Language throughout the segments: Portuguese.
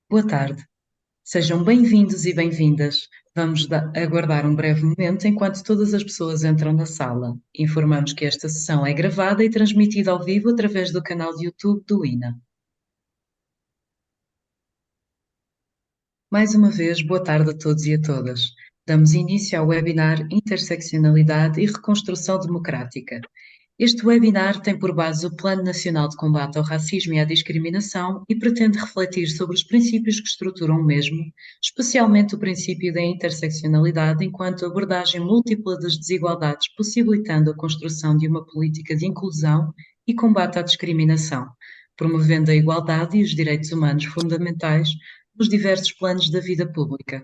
Boa tarde, sejam bem-vindos e bem-vindas. Vamos aguardar um breve momento enquanto todas as pessoas entram na sala. Informamos que esta sessão é gravada e transmitida ao vivo através do canal de YouTube do INA. Mais uma vez, boa tarde a todos e a todas. Damos início ao webinar Interseccionalidade e Reconstrução Democrática. Este webinar tem por base o Plano Nacional de Combate ao Racismo e à Discriminação e pretende refletir sobre os princípios que estruturam o mesmo, especialmente o princípio da interseccionalidade enquanto abordagem múltipla das desigualdades, possibilitando a construção de uma política de inclusão e combate à discriminação, promovendo a igualdade e os direitos humanos fundamentais nos diversos planos da vida pública.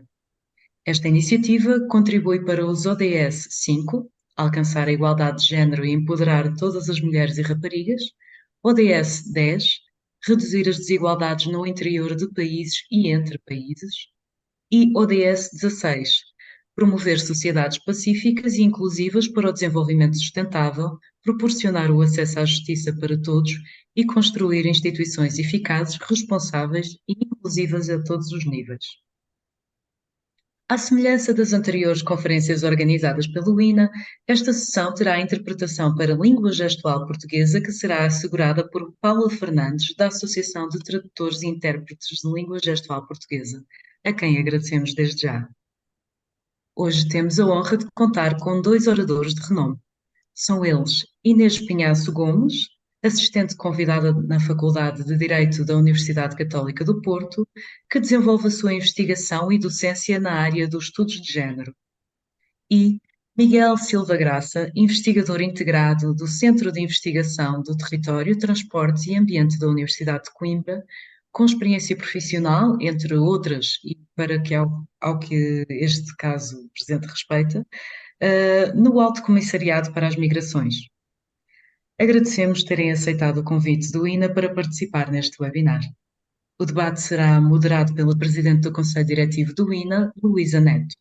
Esta iniciativa contribui para os ODS 5, alcançar a igualdade de género e empoderar todas as mulheres e raparigas, ODS 10, reduzir as desigualdades no interior de países e entre países, e ODS 16, promover sociedades pacíficas e inclusivas para o desenvolvimento sustentável, proporcionar o acesso à justiça para todos e construir instituições eficazes, responsáveis e inclusivas a todos os níveis. À semelhança das anteriores conferências organizadas pelo INA, esta sessão terá a interpretação para língua gestual portuguesa que será assegurada por Paula Fernandes, da Associação de Tradutores e Intérpretes de Língua Gestual Portuguesa, a quem agradecemos desde já. Hoje temos a honra de contar com dois oradores de renome. São eles Inês Pinhaço Gomes, assistente convidada na Faculdade de Direito da Universidade Católica do Porto, que desenvolve a sua investigação e docência na área dos estudos de género, e Miguel Silva Graça, investigador integrado do Centro de Investigação do Território, Transportes e Ambiente da Universidade de Coimbra, com experiência profissional, entre outras, e para que ao que este caso presente respeita, no Alto Comissariado para as Migrações. Agradecemos terem aceitado o convite do INA para participar neste webinar. O debate será moderado pela Presidente do Conselho Diretivo do INA, Luísa Neto.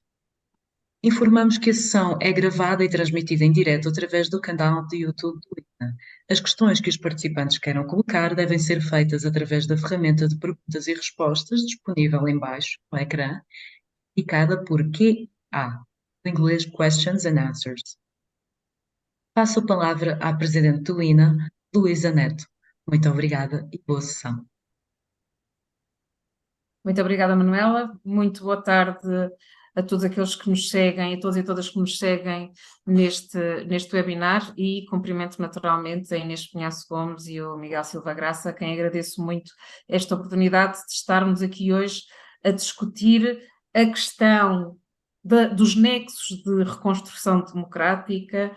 Informamos que a sessão é gravada e transmitida em direto através do canal de YouTube do INA. As questões que os participantes queiram colocar devem ser feitas através da ferramenta de perguntas e respostas disponível em baixo no ecrã, indicada por QA, em inglês Questions and Answers. Passo a palavra à Presidente do INA, Luísa Neto. Muito obrigada e boa sessão. Muito obrigada, Manuela. Muito boa tarde a todos aqueles que nos seguem, a todos e todas que nos seguem neste webinar, e cumprimento naturalmente a Inês Pinhaço Gomes e o Miguel Silva Graça, a quem agradeço muito esta oportunidade de estarmos aqui hoje a discutir a questão dos nexos de reconstrução democrática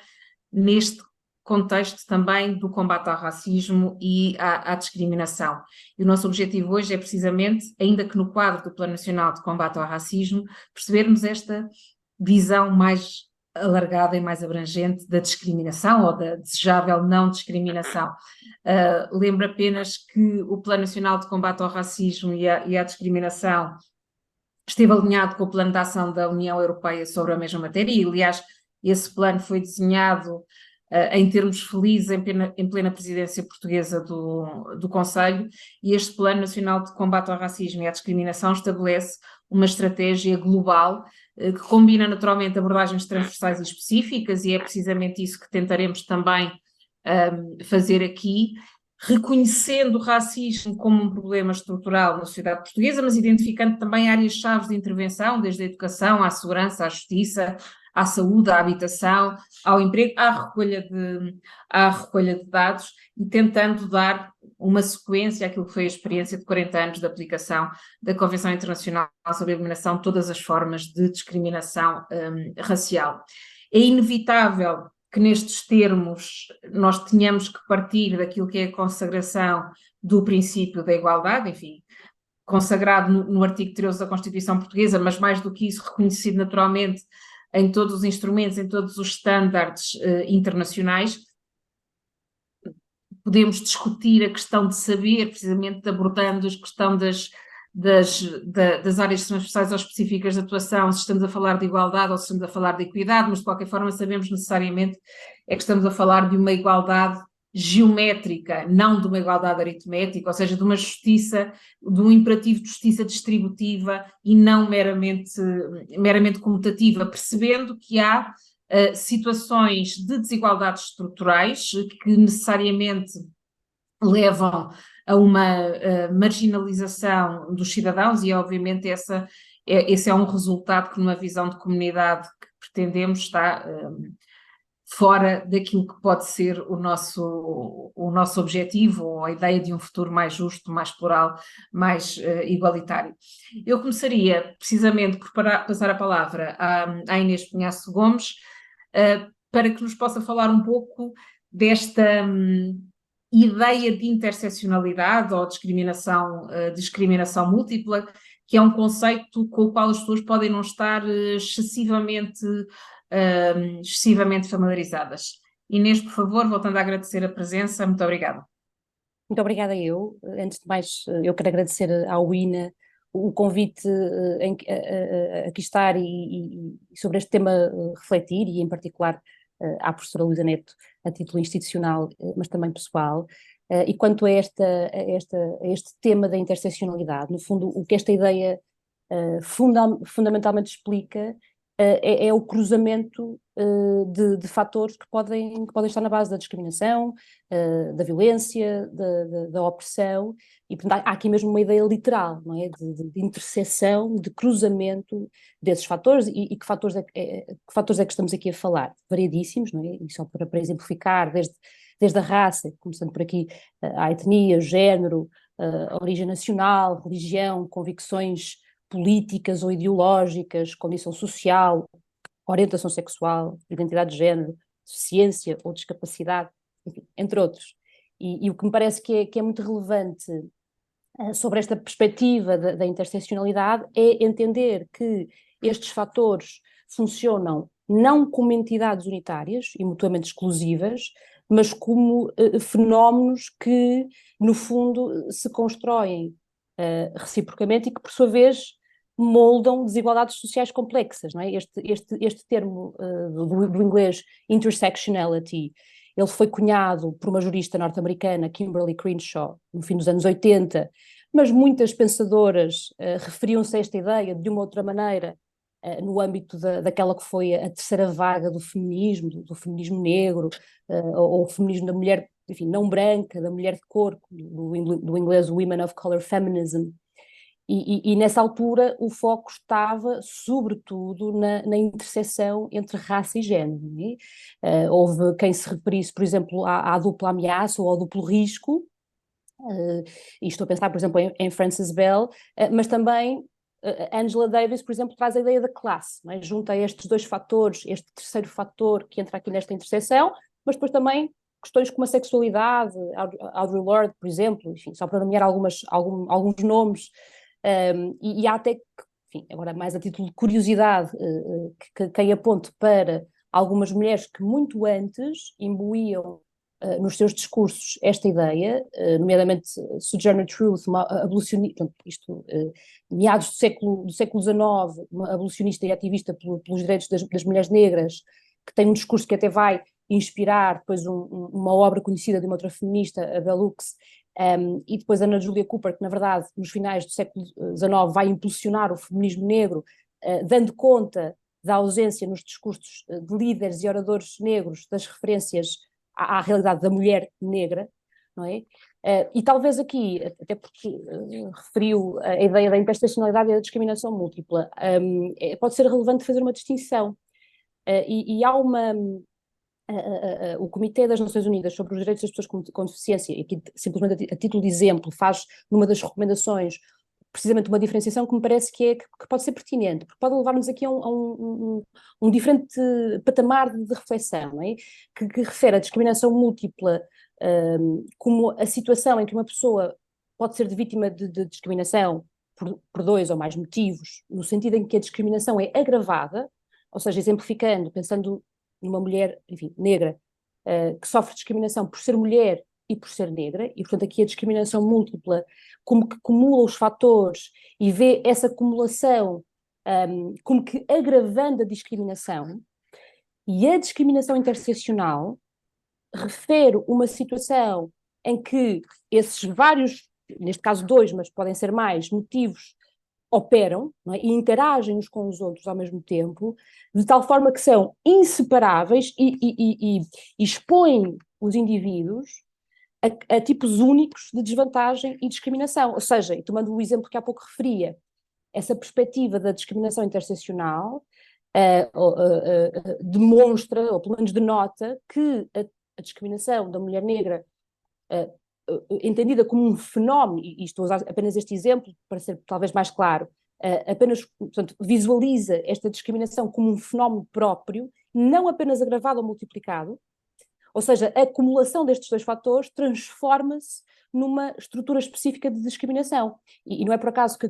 neste contexto também do combate ao racismo e à discriminação. E o nosso objetivo hoje é precisamente, ainda que no quadro do Plano Nacional de Combate ao Racismo, percebermos esta visão mais alargada e mais abrangente da discriminação ou da desejável não discriminação. Lembro apenas que o Plano Nacional de Combate ao Racismo e à Discriminação esteve alinhado com o Plano de Ação da União Europeia sobre a mesma matéria, e aliás esse plano foi desenhado em termos felizes em plena presidência portuguesa do Conselho, e este Plano Nacional de Combate ao Racismo e à Discriminação estabelece uma estratégia global que combina naturalmente abordagens transversais e específicas, e é precisamente isso que tentaremos também fazer aqui, reconhecendo o racismo como um problema estrutural na sociedade portuguesa, mas identificando também áreas-chave de intervenção, desde a educação, à segurança, à justiça, à saúde, à habitação, ao emprego, à recolha de dados, e tentando dar uma sequência àquilo que foi a experiência de 40 anos de aplicação da Convenção Internacional sobre a Eliminação de todas as formas de discriminação racial. É inevitável que nestes termos nós tenhamos que partir daquilo que é a consagração do princípio da igualdade, enfim, consagrado no artigo 13 da Constituição Portuguesa, mas mais do que isso, reconhecido naturalmente em todos os instrumentos, em todos os estándares internacionais. Podemos discutir a questão de saber, precisamente abordando a questão das áreas transversais ou específicas de atuação, se estamos a falar de igualdade ou se estamos a falar de equidade, mas de qualquer forma sabemos necessariamente é que estamos a falar de uma igualdade geométrica, não de uma igualdade aritmética, ou seja, de uma justiça, de um imperativo de justiça distributiva e não meramente comutativa, percebendo que há situações de desigualdades estruturais que necessariamente levam a uma marginalização dos cidadãos e, obviamente, esse é um resultado que, numa visão de comunidade que pretendemos, está fora daquilo que pode ser o nosso objetivo, ou a ideia de um futuro mais justo, mais plural, mais igualitário. Eu começaria, precisamente, por passar a palavra à Inês Pinhaço Gomes, para que nos possa falar um pouco desta ideia de interseccionalidade ou discriminação múltipla, que é um conceito com o qual as pessoas podem não estar excessivamente familiarizadas. Inês, por favor, voltando a agradecer a presença, muito obrigada. Muito obrigada eu. Antes de mais, eu quero agradecer à UINA o convite a aqui estar e sobre este tema refletir, e em particular à professora Luísa Neto a título institucional, mas também pessoal. E quanto a este tema da interseccionalidade, no fundo, o que esta ideia fundamentalmente explica é o cruzamento de fatores que podem estar na base da discriminação, da violência, da opressão, e portanto há aqui mesmo uma ideia literal, não é? De interseção, de cruzamento desses fatores, e que fatores é que estamos aqui a falar? Variadíssimos, não é? E só para exemplificar, desde a raça, começando por aqui, a etnia, o género, a origem nacional, religião, convicções políticas ou ideológicas, condição social, orientação sexual, identidade de género, deficiência ou discapacidade, enfim, entre outros. E o que me parece que é muito relevante sobre esta perspectiva da interseccionalidade é entender que estes fatores funcionam não como entidades unitárias e mutuamente exclusivas, mas como fenómenos que, no fundo, se constroem reciprocamente e que, por sua vez, moldam desigualdades sociais complexas, não é? Este termo do inglês intersectionality, ele foi cunhado por uma jurista norte-americana, Kimberly Crenshaw, no fim dos anos 80, mas muitas pensadoras referiam-se a esta ideia de uma outra maneira no âmbito daquela que foi a terceira vaga do feminismo negro, ou o feminismo da mulher, enfim, não branca, da mulher de cor, do inglês Women of Color Feminism. E nessa altura o foco estava sobretudo na interseção entre raça e género. Houve quem se referisse, por exemplo, à dupla ameaça ou ao duplo risco, e estou a pensar, por exemplo, em Frances Bell, mas também Angela Davis, por exemplo, traz a ideia da classe, não é? Junta estes dois fatores, este terceiro fator que entra aqui nesta interseção, mas depois também questões como a sexualidade, Audre Lorde, por exemplo, enfim, só para nomear alguns nomes. E há até, enfim, agora mais a título de curiosidade, que quem aponte para algumas mulheres que muito antes imbuíam nos seus discursos esta ideia, nomeadamente Sojourner Truth, uma abolicionista, meados do século XIX, uma abolicionista e ativista pelos direitos das mulheres negras, que tem um discurso que até vai inspirar depois uma obra conhecida de uma outra feminista, a Bell Hooks, e depois Ana Julia Cooper, que na verdade nos finais do século XIX vai impulsionar o feminismo negro, dando conta da ausência nos discursos de líderes e oradores negros das referências à realidade da mulher negra, não é? E talvez aqui, até porque referiu a ideia da interseccionalidade e da discriminação múltipla, pode ser relevante fazer uma distinção. E há o Comitê das Nações Unidas sobre os Direitos das Pessoas com Deficiência, e aqui simplesmente a título de exemplo, faz numa das recomendações precisamente uma diferenciação que me parece que pode ser pertinente, porque pode levar-nos aqui a um diferente patamar de reflexão, não é? Que refere a discriminação múltipla como a situação em que uma pessoa pode ser vítima de discriminação por dois ou mais motivos, no sentido em que a discriminação é agravada, ou seja, exemplificando, pensando numa mulher, enfim, negra, que sofre discriminação por ser mulher e por ser negra, e portanto aqui a discriminação múltipla, como que acumula os fatores e vê essa acumulação como que agravando a discriminação, e a discriminação interseccional refere uma situação em que esses vários, neste caso 2, mas podem ser mais, motivos operam, não é? E interagem uns com os outros ao mesmo tempo, de tal forma que são inseparáveis e expõem os indivíduos a tipos únicos de desvantagem e discriminação. Ou seja, e tomando o exemplo que há pouco referia, essa perspectiva da discriminação interseccional demonstra, ou pelo menos denota, que a discriminação da mulher negra, entendida como um fenómeno, e estou a usar apenas este exemplo para ser talvez mais claro, apenas, portanto, visualiza esta discriminação como um fenómeno próprio, não apenas agravado ou multiplicado, ou seja, a acumulação destes 2 fatores transforma-se numa estrutura específica de discriminação. E não é por acaso que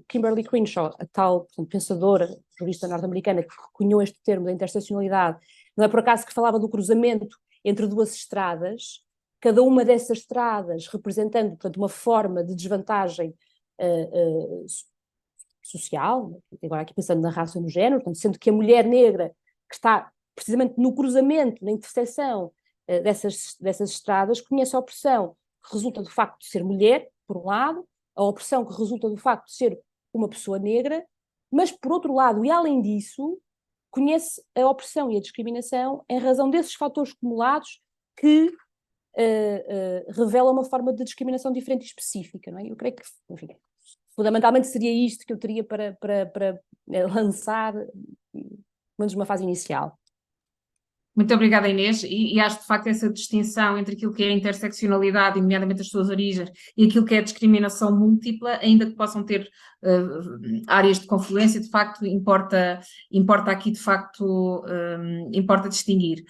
Kimberly Crenshaw, a tal, portanto, pensadora, jurista norte-americana, que cunhou este termo da interseccionalidade, não é por acaso que falava do cruzamento entre 2 estradas, cada uma dessas estradas representando, portanto, uma forma de desvantagem social, agora aqui pensando na raça e no género, portanto, sendo que a mulher negra, que está precisamente no cruzamento, na interseção dessas estradas, conhece a opressão que resulta do facto de ser mulher, por um lado, a opressão que resulta do facto de ser uma pessoa negra, mas por outro lado, e além disso, conhece a opressão e a discriminação em razão desses fatores acumulados que revela uma forma de discriminação diferente e específica, não é? Eu creio que, enfim, fundamentalmente seria isto que eu teria para lançar, pelo menos uma fase inicial. Muito obrigada, Inês, e acho de facto essa distinção entre aquilo que é a interseccionalidade, nomeadamente as suas origens, e aquilo que é a discriminação múltipla, ainda que possam ter áreas de confluência, de facto importa aqui, de facto, importa distinguir.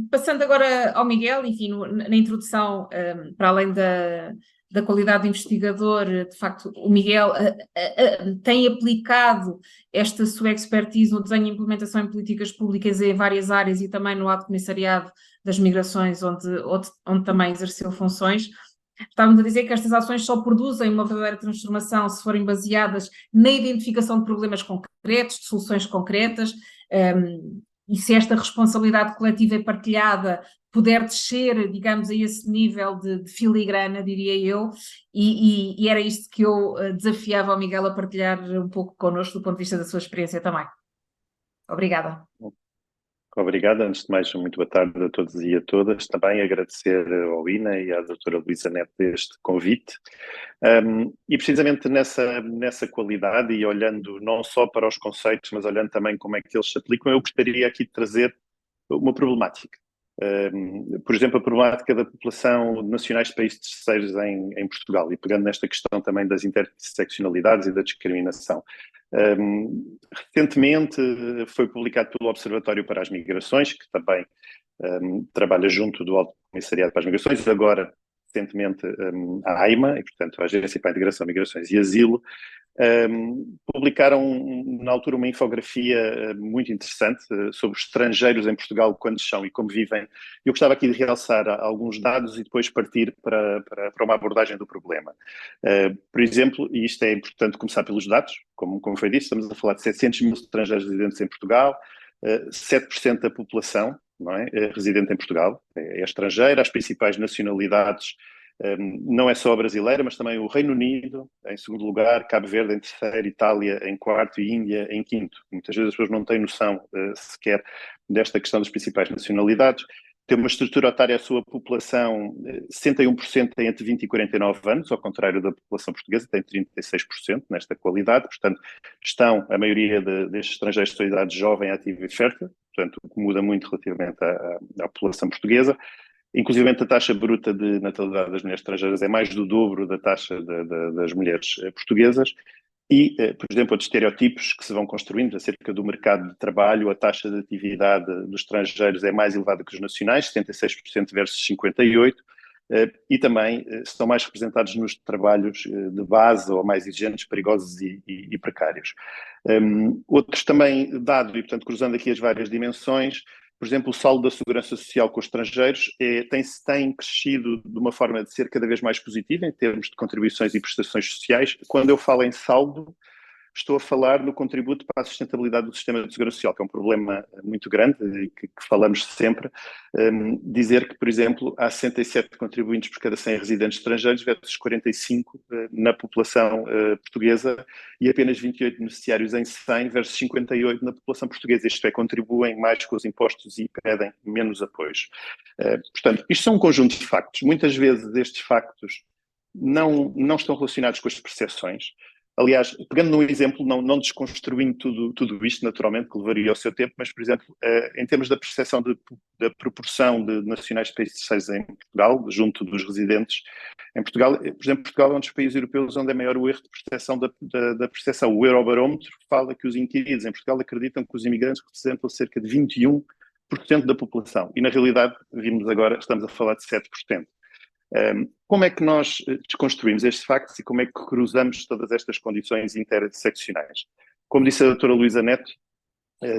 Passando agora ao Miguel, enfim, na introdução, para além da qualidade do investigador, de facto, o Miguel tem aplicado esta sua expertise no desenho e implementação em políticas públicas em várias áreas e também no Alto Comissariado das Migrações, onde também exerceu funções. Estávamos a dizer que estas ações só produzem uma verdadeira transformação se forem baseadas na identificação de problemas concretos, de soluções concretas, e se esta responsabilidade coletiva e partilhada puder descer, digamos, a esse nível de filigrana, diria eu, e era isto que eu desafiava ao Miguel a partilhar um pouco connosco do ponto de vista da sua experiência também. Obrigada. Obrigado. Antes de mais, muito boa tarde a todos e a todas. Também agradecer ao INA e à doutora Luísa Neto este convite. E precisamente nessa qualidade e olhando não só para os conceitos, mas olhando também como é que eles se aplicam, eu gostaria aqui de trazer uma problemática. Por exemplo, a problemática da população de nacionais de países terceiros em Portugal, e pegando nesta questão também das interseccionalidades e da discriminação. Recentemente foi publicado pelo Observatório para as Migrações, que também trabalha junto do Alto Comissariado para as Migrações, agora recentemente a AIMA, e portanto a Agência para a Integração, Migrações e Asilo, publicaram na altura uma infografia muito interessante sobre os estrangeiros em Portugal, quantos são e como vivem. Eu gostava aqui de realçar alguns dados e depois partir para uma abordagem do problema. Por exemplo, e isto é importante começar pelos dados, como foi dito, estamos a falar de 700 mil estrangeiros residentes em Portugal, 7% da população, não é, residente em Portugal é estrangeira, as principais nacionalidades não é só a brasileira, mas também o Reino Unido em segundo lugar, Cabo Verde em terceiro, Itália em quarto e Índia em quinto. Muitas vezes as pessoas não têm noção sequer desta questão das principais nacionalidades. Tem uma estrutura etária, a sua população, 61% tem entre 20 e 49 anos, ao contrário da população portuguesa, tem 36% nesta qualidade. Portanto, a maioria destes estrangeiros são de idade jovem, ativa e fértil, portanto, o que muda muito relativamente à população portuguesa. Inclusive, a taxa bruta de natalidade das mulheres estrangeiras é mais do dobro da taxa das mulheres portuguesas. E, por exemplo, outros estereótipos que se vão construindo acerca do mercado de trabalho, a taxa de atividade dos estrangeiros é mais elevada que os nacionais, 76% versus 58%, e também estão mais representados nos trabalhos de base ou mais exigentes, perigosos e precários. Outros também dado, e portanto cruzando aqui as várias dimensões, por exemplo, o saldo da segurança social com os estrangeiros tem crescido de uma forma de ser cada vez mais positiva em termos de contribuições e prestações sociais. Quando eu falo em saldo, estou a falar no contributo para a sustentabilidade do sistema de segurança social, que é um problema muito grande e que falamos sempre. Dizer que, por exemplo, há 67 contribuintes por cada 100 residentes estrangeiros versus 45 na população portuguesa e apenas 28 beneficiários em 100 versus 58 na população portuguesa. Isto é, contribuem mais com os impostos e pedem menos apoios. Portanto, isto são um conjunto de factos. Muitas vezes estes factos não estão relacionados com as percepções. Aliás, pegando num exemplo, não desconstruindo tudo isto, naturalmente, que levaria o seu tempo, mas, por exemplo, em termos da percepção da proporção de nacionais de países terceiros em Portugal, junto dos residentes, em Portugal, por exemplo, Portugal é um dos países europeus onde é maior o erro de percepção da percepção. O Eurobarómetro fala que os inquiridos em Portugal acreditam que os imigrantes representam cerca de 21% da população, e na realidade, vimos agora, estamos a falar de 7%. Como é que nós desconstruímos estes factos e como é que cruzamos todas estas condições interseccionais? Como disse a doutora Luísa Neto,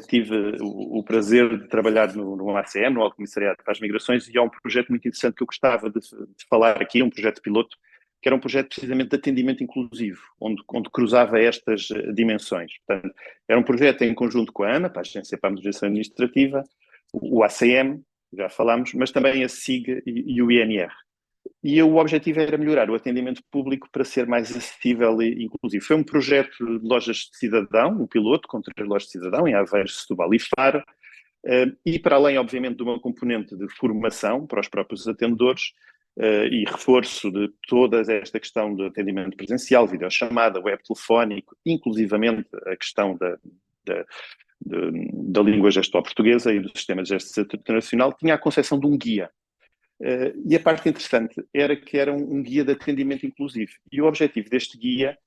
tive o prazer de trabalhar no ACM, no Alto Comissariado para as Migrações, e há um projeto muito interessante que eu gostava de falar aqui, um projeto piloto, que era um projeto precisamente de atendimento inclusivo, onde cruzava estas dimensões. Portanto, era um projeto em conjunto com a ANA, para a Agência para a Moderação Administrativa, o ACM, já falámos, mas também a SIG e o INR. E o objetivo era melhorar o atendimento público para ser mais acessível e inclusivo. Foi um projeto de lojas de cidadão, um piloto com 3 lojas de cidadão, em Aveiro, Setúbal e Faro, e para além, obviamente, de uma componente de formação para os próprios atendedores e reforço de toda esta questão do atendimento presencial, videochamada, web telefónico, inclusivamente a questão da língua gestual portuguesa e do sistema de gestos internacional, tinha a concepção de um guia. E a parte interessante era que era um guia de atendimento inclusivo. E o objetivo deste guia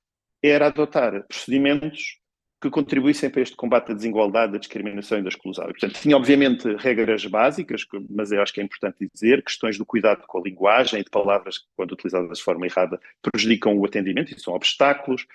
era adotar procedimentos que contribuíssem para este combate à desigualdade, da discriminação e da exclusão. E, portanto, tinha obviamente regras básicas, mas eu acho que é importante dizer, questões do cuidado com a linguagem e de palavras que, quando utilizadas de forma errada, prejudicam o atendimento, e são obstáculos,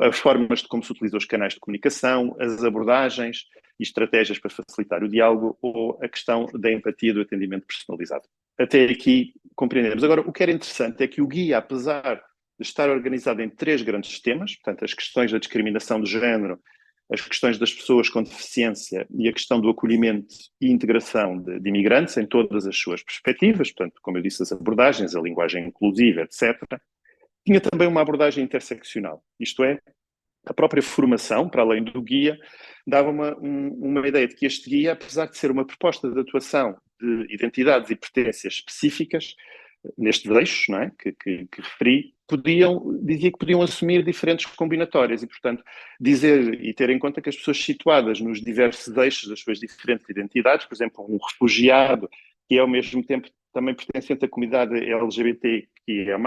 as formas de como se utilizam os canais de comunicação, as abordagens e estratégias para facilitar o diálogo, ou a questão da empatia do atendimento personalizado. Até aqui compreendemos. Agora, o que era interessante é que o guia, apesar de estar organizado em 3 grandes temas, portanto, as questões da discriminação de género, as questões das pessoas com deficiência e a questão do acolhimento e integração de imigrantes em todas as suas perspectivas, portanto, como eu disse, as abordagens, a linguagem inclusiva, etc., tinha também uma abordagem interseccional, isto é, a própria formação, para além do guia, dava uma ideia de que este guia, apesar de ser uma proposta de atuação de identidades e pertences específicas, nestes eixos, não é, que referi, dizia que podiam assumir diferentes combinatórias e, portanto, dizer e ter em conta que as pessoas situadas nos diversos eixos das suas diferentes identidades, por exemplo, um refugiado que é ao mesmo tempo também pertencente à comunidade LGBTQIA+,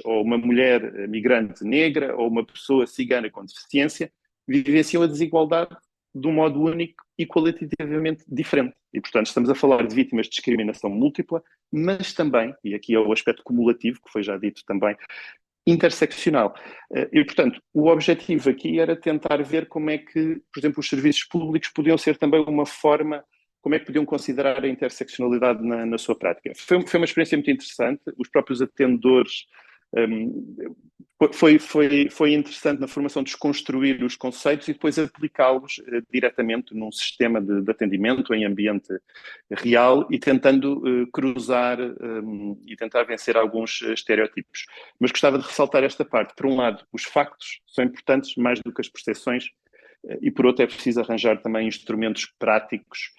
ou uma mulher migrante negra, ou uma pessoa cigana com deficiência, vivenciam a desigualdade de um modo único e qualitativamente diferente. E, portanto, estamos a falar de vítimas de discriminação múltipla, mas também, e aqui é o aspecto cumulativo, que foi já dito também, interseccional. E, portanto, o objetivo aqui era tentar ver como é que, por exemplo, os serviços públicos podiam ser também uma forma, como é que podiam considerar a interseccionalidade na sua prática. Foi uma experiência muito interessante, os próprios atendedores. Foi interessante na formação desconstruir os conceitos e depois aplicá-los diretamente num sistema de atendimento em ambiente real e tentando cruzar e tentar vencer alguns estereótipos. Mas gostava de ressaltar esta parte. Por um lado, os factos são importantes mais do que as percepções e por outro é preciso arranjar também instrumentos práticos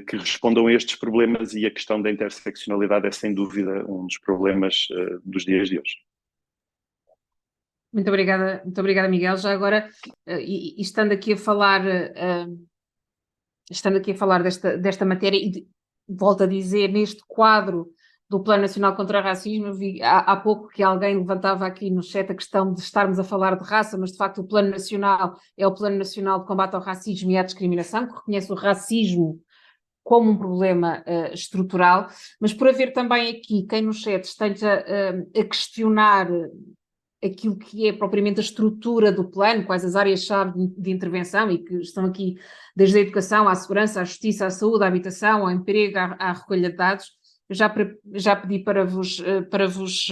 que respondam a estes problemas e a questão da interseccionalidade é sem dúvida um dos problemas dos dias de hoje. Muito obrigada, Miguel. Já agora, e estando aqui a falar desta matéria, e volto a dizer, neste quadro do Plano Nacional contra o Racismo, eu vi há pouco que alguém levantava aqui no chat a questão de estarmos a falar de raça, mas de facto o Plano Nacional é o Plano Nacional de Combate ao Racismo e à Discriminação, que reconhece o racismo como um problema estrutural, mas por haver também aqui quem no chat esteja a questionar aquilo que é propriamente a estrutura do plano, quais as áreas-chave de intervenção e que estão aqui desde a educação, à segurança, à justiça, à saúde, à habitação, ao emprego, à recolha de dados. Eu já pedi para vos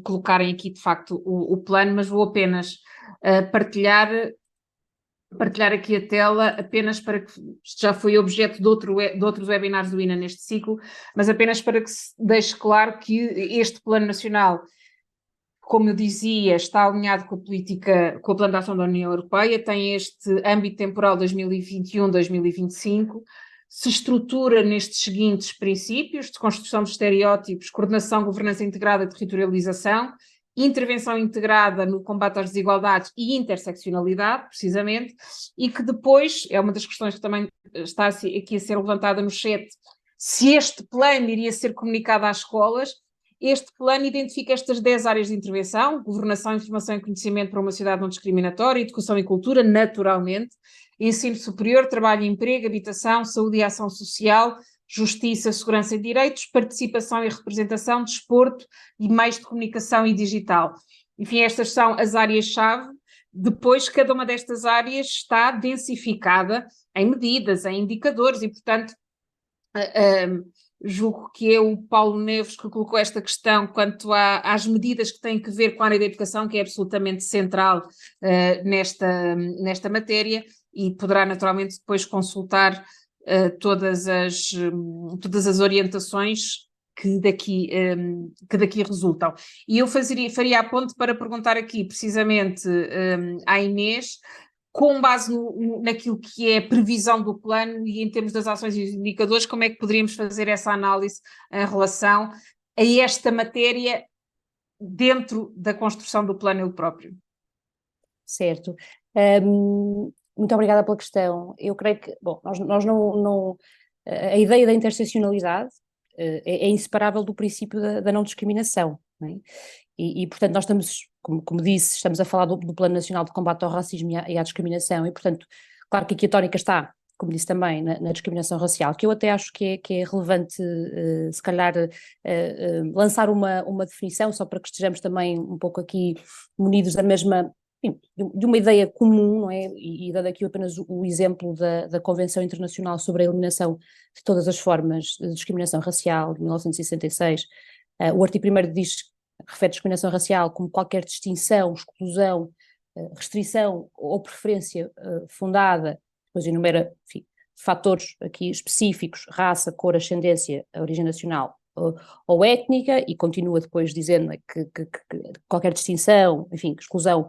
colocarem aqui de facto o plano, mas vou apenas partilhar partilhar aqui a tela apenas para que, isto já foi objeto de outros webinars do INA neste ciclo, mas apenas para que se deixe claro que este Plano Nacional, como eu dizia, está alinhado com a política, com a Plano de Ação da União Europeia, tem este âmbito temporal 2021-2025, se estrutura nestes seguintes princípios: de construção de estereótipos, coordenação, governança integrada e territorialização, intervenção integrada no combate às desigualdades e interseccionalidade, precisamente, e que depois, é uma das questões que também está aqui a ser levantada no chat, se este plano iria ser comunicado às escolas. Este plano identifica estas 10 áreas de intervenção: governação, informação e conhecimento para uma sociedade não discriminatória, educação e cultura, naturalmente, ensino superior, trabalho e emprego, habitação, saúde e ação social, justiça, segurança e direitos, participação e representação, desporto e meios de comunicação e digital. Enfim, estas são as áreas-chave. Depois, cada uma destas áreas está densificada em medidas, em indicadores e, portanto, julgo que é o Paulo Neves que colocou esta questão quanto às medidas que têm que ver com a área da educação, que é absolutamente central nesta matéria, e poderá naturalmente depois consultar todas as orientações que daqui resultam. E eu faria a ponte para perguntar aqui precisamente à Inês, com base naquilo que é a previsão do plano e em termos das ações e dos indicadores, como é que poderíamos fazer essa análise em relação a esta matéria dentro da construção do plano ele próprio? Certo. Muito obrigada pela questão. Eu creio que, bom, nós não a ideia da interseccionalidade é inseparável do princípio da não discriminação, não é? E, portanto, nós estamos, como disse, estamos a falar do Plano Nacional de Combate ao Racismo e à Discriminação, e, portanto, claro que aqui a tónica está, como disse também, na discriminação racial, que eu até acho que é relevante, se calhar, lançar uma definição, só para que estejamos também um pouco aqui munidos da mesma, enfim, de uma ideia comum, não é? E dando aqui apenas o exemplo da Convenção Internacional sobre a Eliminação de Todas as Formas de Discriminação Racial, de 1966, o artigo 1º refere a discriminação racial como qualquer distinção, exclusão, restrição ou preferência fundada, depois enumera, enfim, fatores aqui específicos: raça, cor, ascendência, origem nacional ou étnica, e continua depois dizendo que qualquer distinção, enfim, exclusão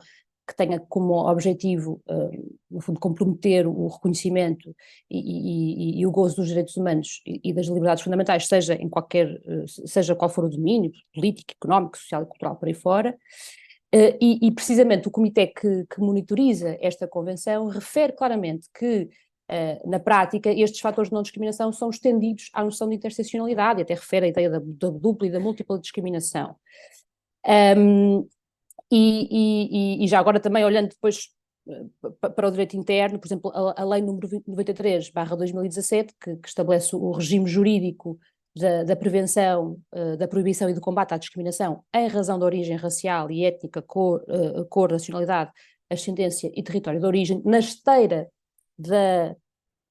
que tenha como objetivo, no fundo, comprometer o reconhecimento e o gozo dos direitos humanos e das liberdades fundamentais, seja qual for o domínio, político, económico, social e cultural, por aí fora. E precisamente o comitê que monitoriza esta convenção refere claramente que, na prática, estes fatores de não discriminação são estendidos à noção de interseccionalidade, e até refere a ideia da dupla e da múltipla discriminação. E já agora também olhando depois para o direito interno, por exemplo, a Lei número 93/2017, que estabelece o regime jurídico da prevenção, da proibição e do combate à discriminação em razão da origem racial e étnica, cor, nacionalidade, ascendência e território de origem, na esteira da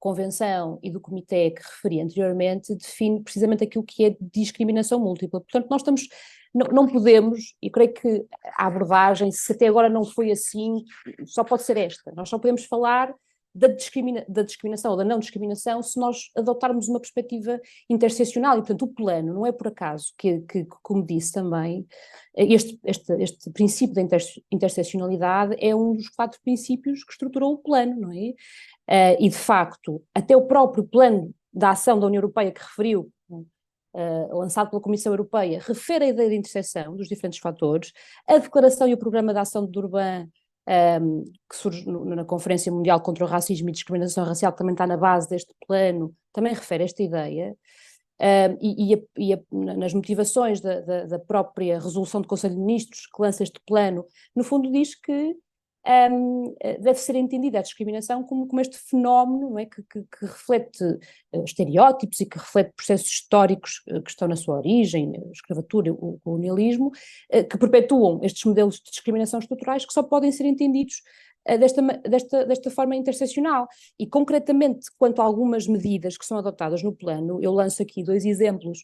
Convenção e do Comitê que referi anteriormente, define precisamente aquilo que é discriminação múltipla. Portanto, nós não podemos, e creio que a abordagem, se até agora não foi assim, só pode ser esta: nós só podemos falar da discriminação ou da não discriminação se nós adotarmos uma perspectiva interseccional. E, portanto, o plano não é por acaso que como disse também, este princípio da interseccionalidade é um dos 4 princípios que estruturou o plano, não é? E, de facto, até o próprio plano da ação da União Europeia que referiu, lançado pela Comissão Europeia, refere a ideia de interseção dos diferentes fatores. A declaração e o programa de ação de Durban, que surge na Conferência Mundial contra o Racismo e Discriminação Racial, que também está na base deste plano, também refere esta ideia. Nas motivações da própria resolução do Conselho de Ministros, que lança este plano, no fundo diz que deve ser entendida a discriminação como este fenómeno, não é? que reflete estereótipos e que reflete processos históricos que estão na sua origem, a escravatura, o colonialismo, que perpetuam estes modelos de discriminação estruturais, que só podem ser entendidos desta forma interseccional. E concretamente, quanto a algumas medidas que são adotadas no plano, eu lanço aqui 2 exemplos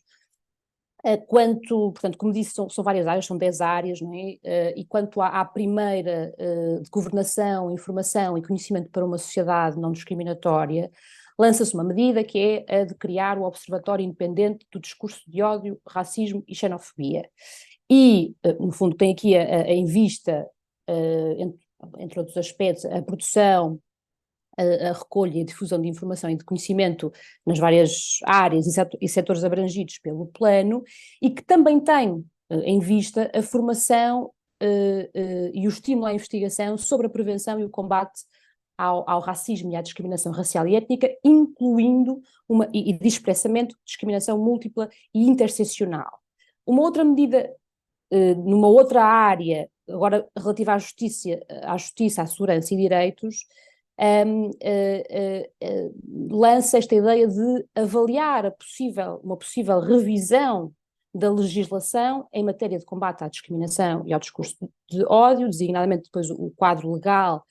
Portanto, como disse, são várias áreas, são 10 áreas, não é? E quanto à primeira, de governação, informação e conhecimento para uma sociedade não discriminatória, lança-se uma medida que é a de criar o Observatório Independente do Discurso de Ódio, Racismo e Xenofobia. E, no fundo, tem aqui em vista, entre outros aspectos, a produção, a recolha e a difusão de informação e de conhecimento nas várias áreas e setores abrangidos pelo plano, e que também tem em vista a formação e o estímulo à investigação sobre a prevenção e o combate ao racismo e à discriminação racial e étnica, incluindo e diz expressamente, discriminação múltipla e interseccional. Uma outra medida, numa outra área, agora relativa à justiça, à segurança e direitos, lança esta ideia de avaliar uma possível revisão da legislação em matéria de combate à discriminação e ao discurso de ódio, designadamente depois o quadro legal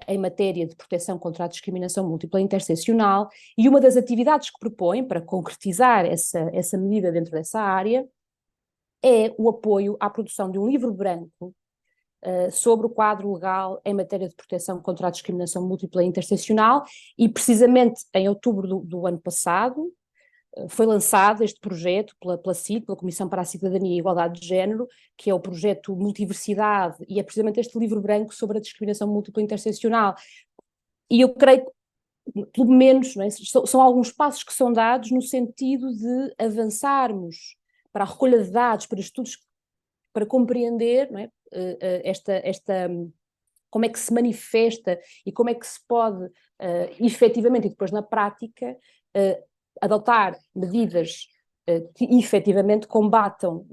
em matéria de proteção contra a discriminação múltipla e interseccional, e uma das atividades que propõe para concretizar essa medida dentro dessa área é o apoio à produção de um livro branco sobre o quadro legal em matéria de proteção contra a discriminação múltipla e interseccional, e precisamente em outubro do ano passado foi lançado este projeto pela CID, pela Comissão para a Cidadania e Igualdade de Género, que é o projeto Multiversidade, e é precisamente este livro branco sobre a discriminação múltipla e interseccional. E eu creio que, pelo menos, não é, são alguns passos que são dados no sentido de avançarmos para a recolha de dados, para estudos, para compreender, não é, como é que se manifesta e como é que se pode efetivamente e depois na prática adotar medidas que efetivamente combatam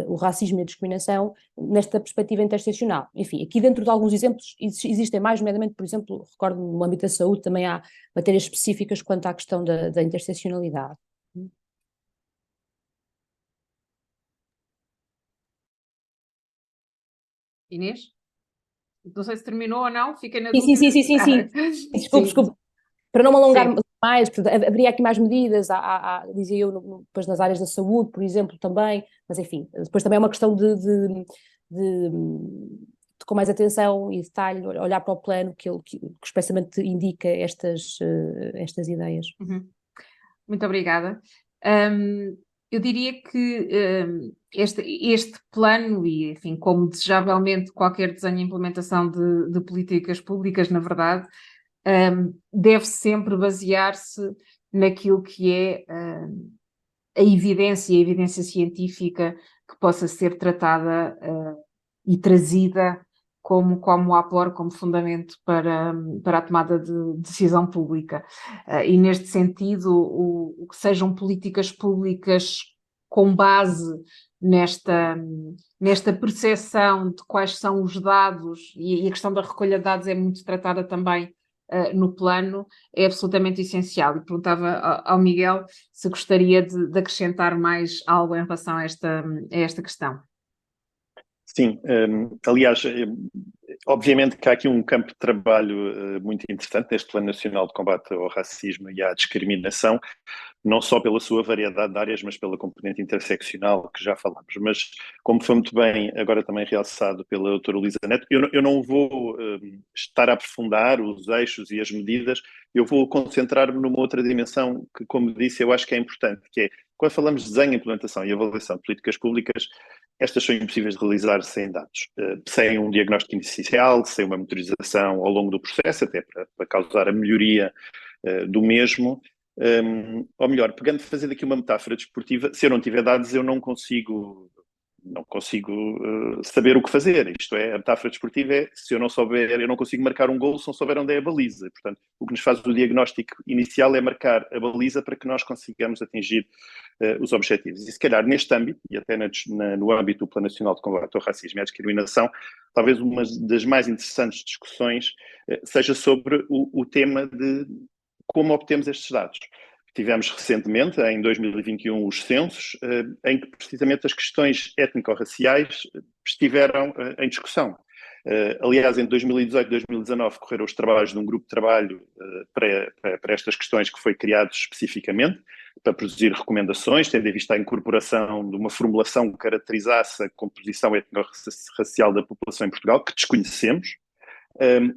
o racismo e a discriminação nesta perspectiva interseccional. Enfim, aqui dentro de alguns exemplos existem mais, nomeadamente, por exemplo, recordo no âmbito da saúde também há matérias específicas quanto à questão da interseccionalidade. Inês? Não sei se terminou ou não, fiquei na Sim. dúvida. Desculpe. Para não me alongar mais, haveria aqui mais medidas, dizia eu, depois nas áreas da saúde, por exemplo, também, mas enfim, depois também é uma questão de com mais atenção e detalhe, olhar para o plano que expressamente indica estas ideias. Uhum. Muito obrigada. Eu diria que este plano, e enfim, como desejavelmente qualquer desenho e implementação de políticas públicas, na verdade, deve sempre basear-se naquilo que é a evidência científica que possa ser tratada e trazida como apor, como fundamento para a tomada de decisão pública. E neste sentido, o que sejam políticas públicas com base nesta percepção de quais são os dados, e a questão da recolha de dados é muito tratada também no plano, é absolutamente essencial. E perguntava ao Miguel se gostaria de acrescentar mais algo em relação a esta questão. Sim, aliás, obviamente que há aqui um campo de trabalho muito interessante neste Plano Nacional de Combate ao Racismo e à Discriminação, não só pela sua variedade de áreas, mas pela componente interseccional que já falámos. Mas, como foi muito bem agora também realçado pela doutora Luísa Neto, eu não vou estar a aprofundar os eixos e as medidas, eu vou concentrar-me numa outra dimensão que, como disse, eu acho que é importante, que é, quando falamos de desenho, implementação e avaliação de políticas públicas, estas são impossíveis de realizar sem dados, sem um diagnóstico inicial, sem uma monitorização ao longo do processo, até para causar a melhoria do mesmo. Ou melhor, fazendo aqui uma metáfora desportiva, se eu não tiver dados, eu não consigo saber o que fazer. Isto é, a metáfora desportiva é, se eu não souber, eu não consigo marcar um golo se não souber onde é a baliza. Portanto, o que nos faz o diagnóstico inicial é marcar a baliza para que nós consigamos atingir os objetivos. E se calhar neste âmbito, e até no âmbito do Plano Nacional de Combate ao Racismo e à Discriminação, talvez uma das mais interessantes discussões seja sobre o tema de como obtemos estes dados. Tivemos recentemente, em 2021, os censos, em que precisamente as questões étnico-raciais estiveram em discussão. Aliás, em 2018 e 2019 correram os trabalhos de um grupo de trabalho para estas questões que foi criado especificamente para produzir recomendações, tendo em vista a incorporação de uma formulação que caracterizasse a composição étnico-racial da população em Portugal, que desconhecemos.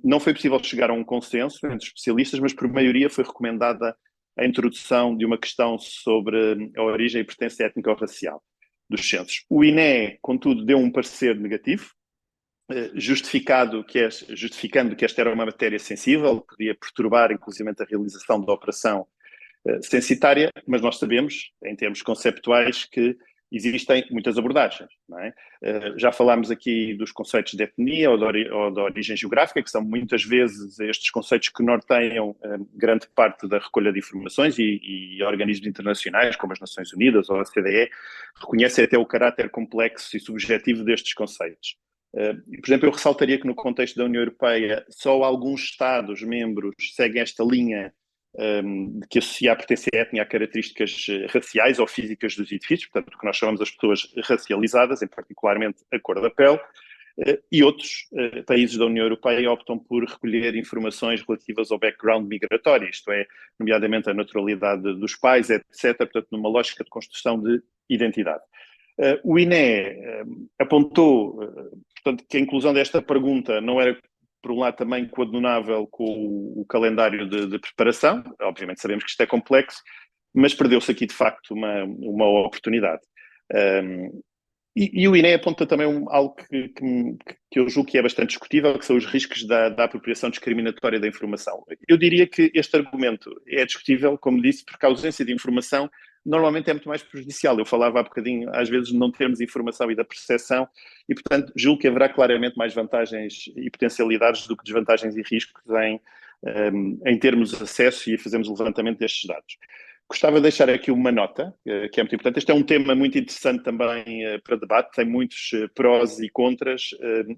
Não foi possível chegar a um consenso entre os especialistas, mas por maioria foi recomendada a introdução de uma questão sobre a origem e pertença étnico-racial dos censos. O INE, contudo, deu um parecer negativo, justificando que esta era uma matéria sensível, que podia perturbar inclusive a realização da operação censitária, mas nós sabemos, em termos conceptuais, que existem muitas abordagens. Não é? Já falámos aqui dos conceitos de etnia ou de origem geográfica, que são muitas vezes estes conceitos que norteiam grande parte da recolha de informações e organismos internacionais, como as Nações Unidas ou a OCDE, reconhecem até o caráter complexo e subjetivo destes conceitos. Por exemplo, eu ressaltaria que no contexto da União Europeia só alguns Estados-membros seguem esta linha que associa a pertença à etnia a características raciais ou físicas dos edifícios, portanto, o que nós chamamos as pessoas racializadas, em particularmente a cor da pele, e outros países da União Europeia optam por recolher informações relativas ao background migratório, isto é, nomeadamente a naturalidade dos pais, etc., portanto, numa lógica de construção de identidade. O INE apontou, portanto, que a inclusão desta pergunta não era, por um lado, também coadunável com o calendário de preparação. Obviamente sabemos que isto é complexo, mas perdeu-se aqui, de facto, uma oportunidade. E o INE aponta também algo que eu julgo que é bastante discutível, que são os riscos da apropriação discriminatória da informação. Eu diria que este argumento é discutível, como disse, porque a ausência de informação normalmente é muito mais prejudicial. Eu falava há bocadinho, às vezes, de não termos informação e da percepção, e, portanto, julgo que haverá claramente mais vantagens e potencialidades do que desvantagens e riscos em termos de acesso e fazermos o levantamento destes dados. Gostava de deixar aqui uma nota, que é muito importante. Este é um tema muito interessante também para debate, tem muitos prós e contras,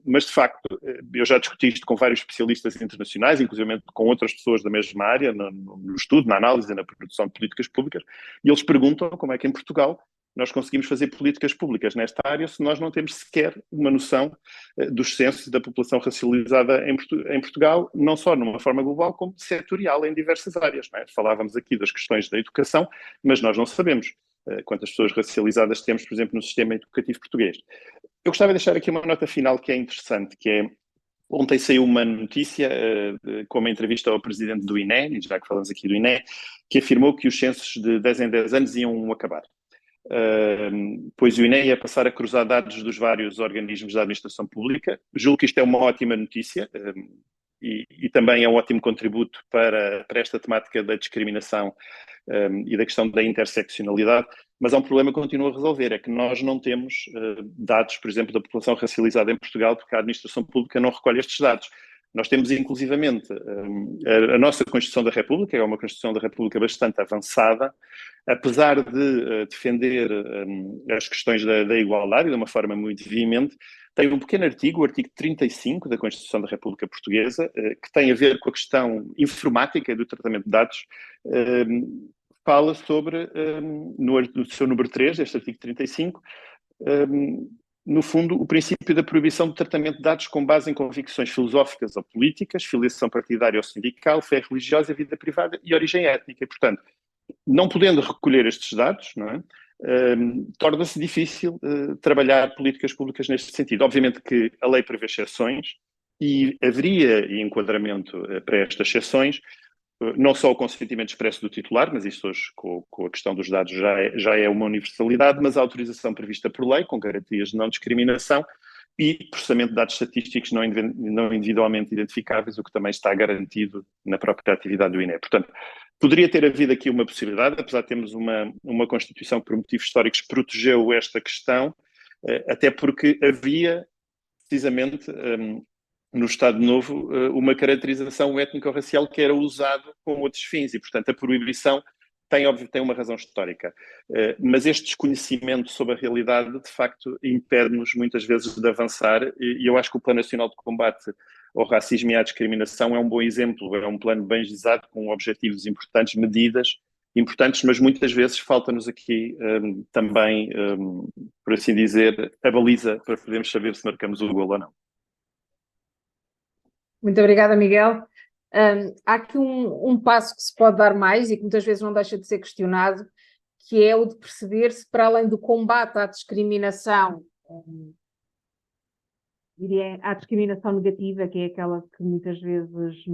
mas de facto eu já discuti isto com vários especialistas internacionais, inclusive com outras pessoas da mesma área, no estudo, na análise e na produção de políticas públicas, e eles perguntam como é que em Portugal nós conseguimos fazer políticas públicas nesta área se nós não temos sequer uma noção dos censos da população racializada em Portugal, não só numa forma global, como setorial em diversas áreas. Não é? Falávamos aqui das questões da educação, mas nós não sabemos quantas pessoas racializadas temos, por exemplo, no sistema educativo português. Eu gostava de deixar aqui uma nota final que é interessante, que é, ontem saiu uma notícia com uma entrevista ao presidente do INE, já que falamos aqui do INE, que afirmou que os censos de 10 em 10 anos iam acabar. Pois o INE ia passar a cruzar dados dos vários organismos da administração pública. Julgo que isto é uma ótima notícia e também é um ótimo contributo para esta temática da discriminação e da questão da interseccionalidade, mas há um problema que continua a resolver, é que nós não temos dados, por exemplo, da população racializada em Portugal, porque a administração pública não recolhe estes dados. Nós temos, inclusivamente, a nossa Constituição da República, é uma Constituição da República bastante avançada, apesar de defender as questões da igualdade de uma forma muito veemente, tem um pequeno artigo, o artigo 35 da Constituição da República Portuguesa, que tem a ver com a questão informática e do tratamento de dados, fala sobre, no seu número 3, deste artigo 35, no fundo, o princípio da proibição do tratamento de dados com base em convicções filosóficas ou políticas, filiação partidária ou sindical, fé religiosa, vida privada e origem étnica. E, portanto, não podendo recolher estes dados, não é? Torna-se difícil trabalhar políticas públicas neste sentido. Obviamente que a lei prevê exceções e haveria enquadramento para estas exceções, não só o consentimento expresso do titular, mas isso hoje com a questão dos dados já é uma universalidade, mas a autorização prevista por lei, com garantias de não discriminação e processamento de dados estatísticos não individualmente identificáveis, o que também está garantido na própria atividade do INE. Portanto, poderia ter havido aqui uma possibilidade, apesar de termos uma Constituição que por motivos históricos protegeu esta questão, até porque havia precisamente no Estado Novo uma caracterização étnico-racial que era usado com outros fins e, portanto, a proibição tem uma razão histórica. Mas este desconhecimento sobre a realidade, de facto, impede-nos muitas vezes de avançar e eu acho que o Plano Nacional de Combate ao Racismo e à Discriminação é um bom exemplo, é um plano bem desenhado com objetivos importantes, medidas importantes, mas muitas vezes falta-nos aqui também, por assim dizer, a baliza para podermos saber se marcamos o golo ou não. Muito obrigada, Miguel. Há aqui um passo que se pode dar mais e que muitas vezes não deixa de ser questionado, que é o de perceber se, para além do combate à discriminação, diria, à discriminação negativa, que é aquela que muitas vezes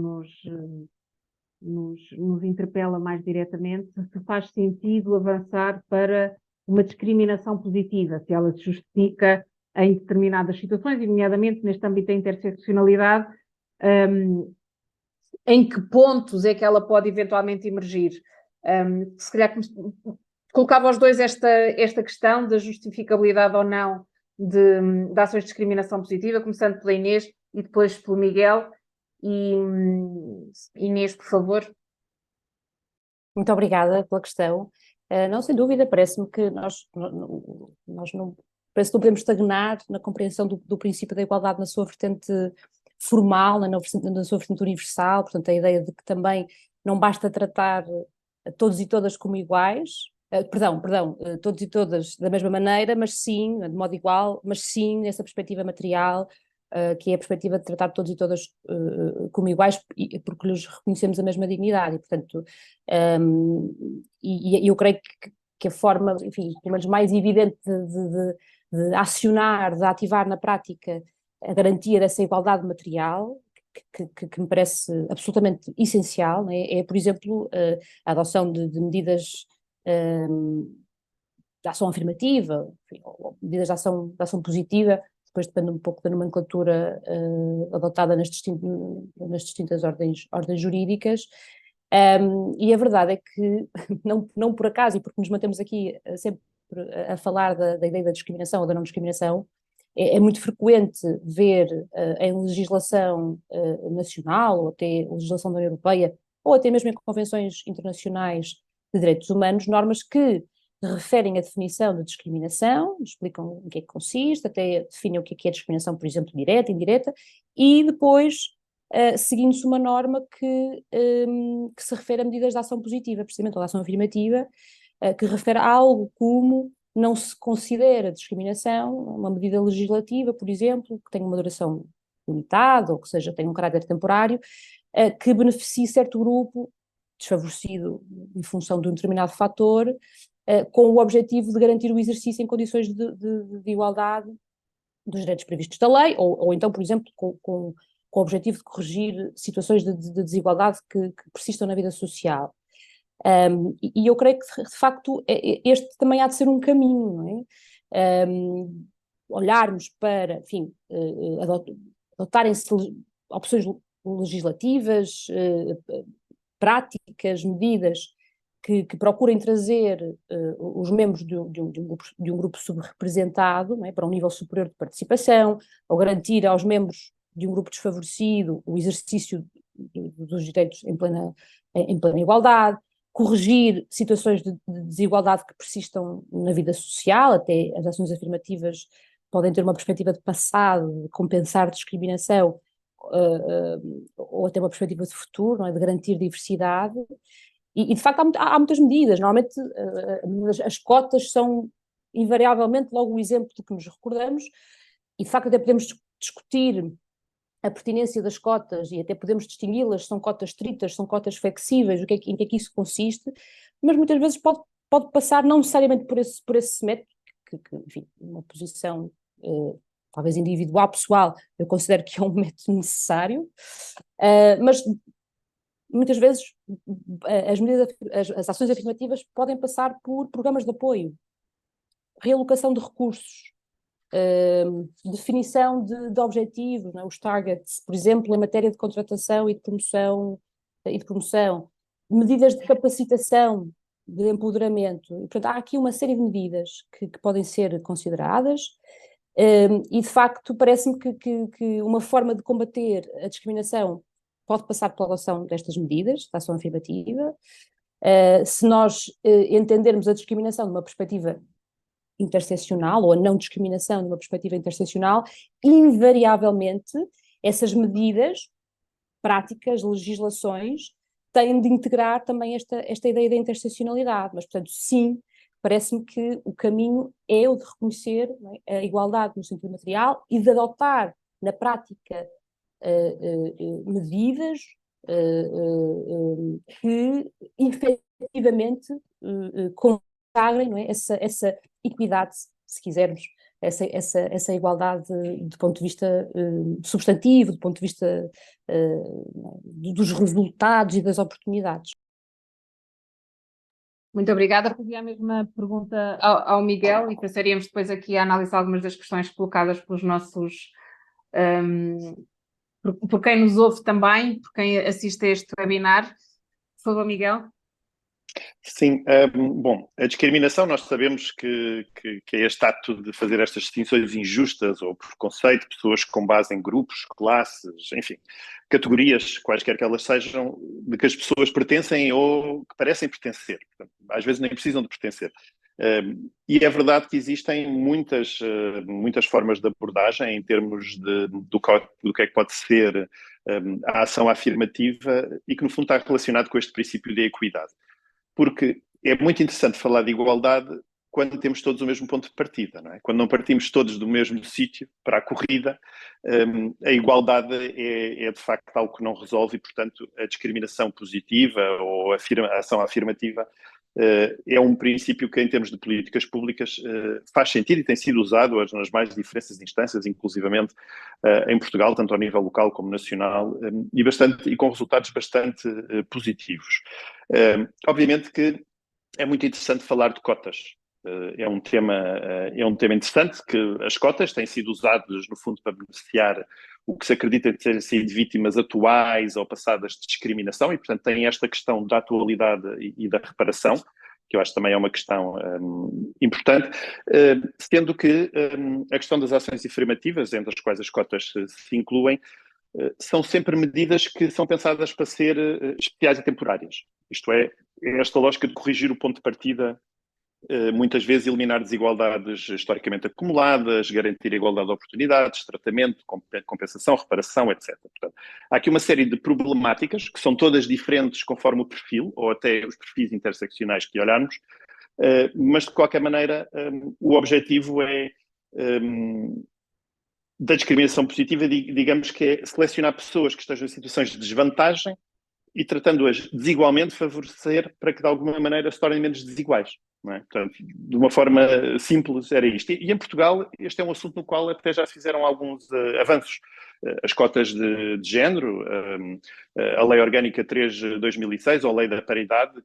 nos interpela mais diretamente, se faz sentido avançar para uma discriminação positiva, se ela se justifica em determinadas situações, e nomeadamente neste âmbito da interseccionalidade, em que pontos é que ela pode eventualmente emergir. Se calhar colocava aos dois esta questão da justificabilidade ou não de ações de discriminação positiva, começando pela Inês e depois pelo Miguel. E Inês, por favor. Muito obrigada pela questão. Não, sem dúvida, parece-me que nós não, parece que não podemos estagnar na compreensão do princípio da igualdade na sua vertente formal, na sua vertente universal, portanto a ideia de que também não basta tratar todos e todas como iguais, todos e todas da mesma maneira, mas sim, de modo igual, mas sim nessa perspectiva material, que é a perspectiva de tratar todos e todas como iguais, porque lhes reconhecemos a mesma dignidade, e portanto, eu creio que a forma, enfim, pelo menos mais evidente de acionar, de ativar na prática a garantia dessa igualdade material, que me parece absolutamente essencial, por exemplo, a adoção de medidas de ação afirmativa, enfim, ou medidas de ação positiva, depois depende um pouco da nomenclatura adotada nas distintas ordens jurídicas, e a verdade é que, não por acaso, e porque nos mantemos aqui sempre a falar da ideia da discriminação ou da não discriminação, é muito frequente ver em legislação nacional, ou até legislação da União Europeia, ou até mesmo em convenções internacionais de direitos humanos, normas que referem a definição de discriminação, explicam em que é que consiste, até definem o que é discriminação, por exemplo, direta, indireta, e depois seguindo-se uma norma que se refere a medidas de ação positiva, precisamente, ou de ação afirmativa, que refere a algo como não se considera discriminação uma medida legislativa, por exemplo, que tenha uma duração limitada, ou que seja, tenha um caráter temporário, que beneficie certo grupo desfavorecido em função de um determinado fator, com o objetivo de garantir o exercício em condições de igualdade dos direitos previstos da lei, ou então, por exemplo, com o objetivo de corrigir situações de desigualdade que persistam na vida social. E eu creio que, de facto, este também há de ser um caminho, não é? Olharmos para, enfim, adotarem-se opções legislativas, práticas, medidas que procurem trazer os membros de um grupo subrepresentado, não é, para um nível superior de participação, ou garantir aos membros de um grupo desfavorecido o exercício dos direitos em plena igualdade, corrigir situações de desigualdade que persistam na vida social, até as ações afirmativas podem ter uma perspectiva de passado, de compensar discriminação, ou até uma perspectiva de futuro, não é? De garantir diversidade, e de facto há muitas medidas, normalmente as cotas são invariavelmente logo o exemplo do que nos recordamos, e de facto até podemos discutir a pertinência das cotas, e até podemos distingui-las, são cotas estritas, são cotas flexíveis, em que é que isso consiste, mas muitas vezes pode passar não necessariamente por esse método, que enfim, uma posição talvez individual, pessoal, eu considero que é um método necessário, mas muitas vezes as ações afirmativas podem passar por programas de apoio, realocação de recursos, definição de objetivos, não é? Os targets, por exemplo, em matéria de contratação e de promoção, medidas de capacitação, de empoderamento, e, portanto, há aqui uma série de medidas que podem ser consideradas, e de facto parece-me que uma forma de combater a discriminação pode passar pela adoção destas medidas, da ação afirmativa. Se nós entendermos a discriminação de uma perspectiva interseccional, ou a não discriminação de uma perspectiva interseccional, invariavelmente essas medidas, práticas, legislações, têm de integrar também esta ideia da interseccionalidade, mas portanto sim, parece-me que o caminho é o de reconhecer, não é, a igualdade no sentido material e de adotar na prática medidas que efetivamente consagrem, não é, essa equidade, se quisermos, essa igualdade do ponto de vista substantivo, do ponto de vista dos resultados e das oportunidades. Muito obrigada. Fazia a mesma pergunta ao Miguel e passaríamos depois aqui a analisar algumas das questões colocadas pelos nossos, por quem nos ouve também, por quem assiste a este webinar. Por favor, Miguel. Sim, bom, a discriminação nós sabemos que é este ato de fazer estas distinções injustas ou preconceito, pessoas com base em grupos, classes, enfim, categorias, quaisquer que elas sejam, de que as pessoas pertencem ou que parecem pertencer. Portanto, às vezes nem precisam de pertencer. E é verdade que existem muitas formas de abordagem em termos do que é que pode ser a ação afirmativa e que no fundo está relacionado com este princípio de equidade. Porque é muito interessante falar de igualdade quando temos todos o mesmo ponto de partida, não é? Quando não partimos todos do mesmo sítio para a corrida, a igualdade é de facto algo que não resolve e, portanto, a discriminação positiva ou a ação afirmativa é um princípio que, em termos de políticas públicas, faz sentido e tem sido usado nas mais diversas instâncias, inclusivamente em Portugal, tanto ao nível local como nacional, e com resultados bastante positivos. Obviamente que é muito interessante falar de cotas. É um tema interessante, que as cotas têm sido usadas, no fundo, para beneficiar o que se acredita ter sido vítimas atuais ou passadas de discriminação e, portanto, tem esta questão da atualidade e da reparação, que eu acho também é uma questão importante, sendo que a questão das ações afirmativas, entre as quais as cotas se incluem, são sempre medidas que são pensadas para ser especiais e temporárias. Isto é esta lógica de corrigir o ponto de partida, muitas vezes eliminar desigualdades historicamente acumuladas, garantir a igualdade de oportunidades, tratamento, compensação, reparação, etc. Portanto, há aqui uma série de problemáticas que são todas diferentes conforme o perfil, ou até os perfis interseccionais que olharmos, mas de qualquer maneira o objetivo é da discriminação positiva, digamos que é selecionar pessoas que estejam em situações de desvantagem e tratando-as desigualmente, favorecer para que de alguma maneira se tornem menos desiguais. Não é? Portanto, de uma forma simples era isto. E em Portugal este é um assunto no qual até já se fizeram alguns avanços. As cotas de género, a Lei Orgânica 3 de 2006, ou a Lei da Paridade,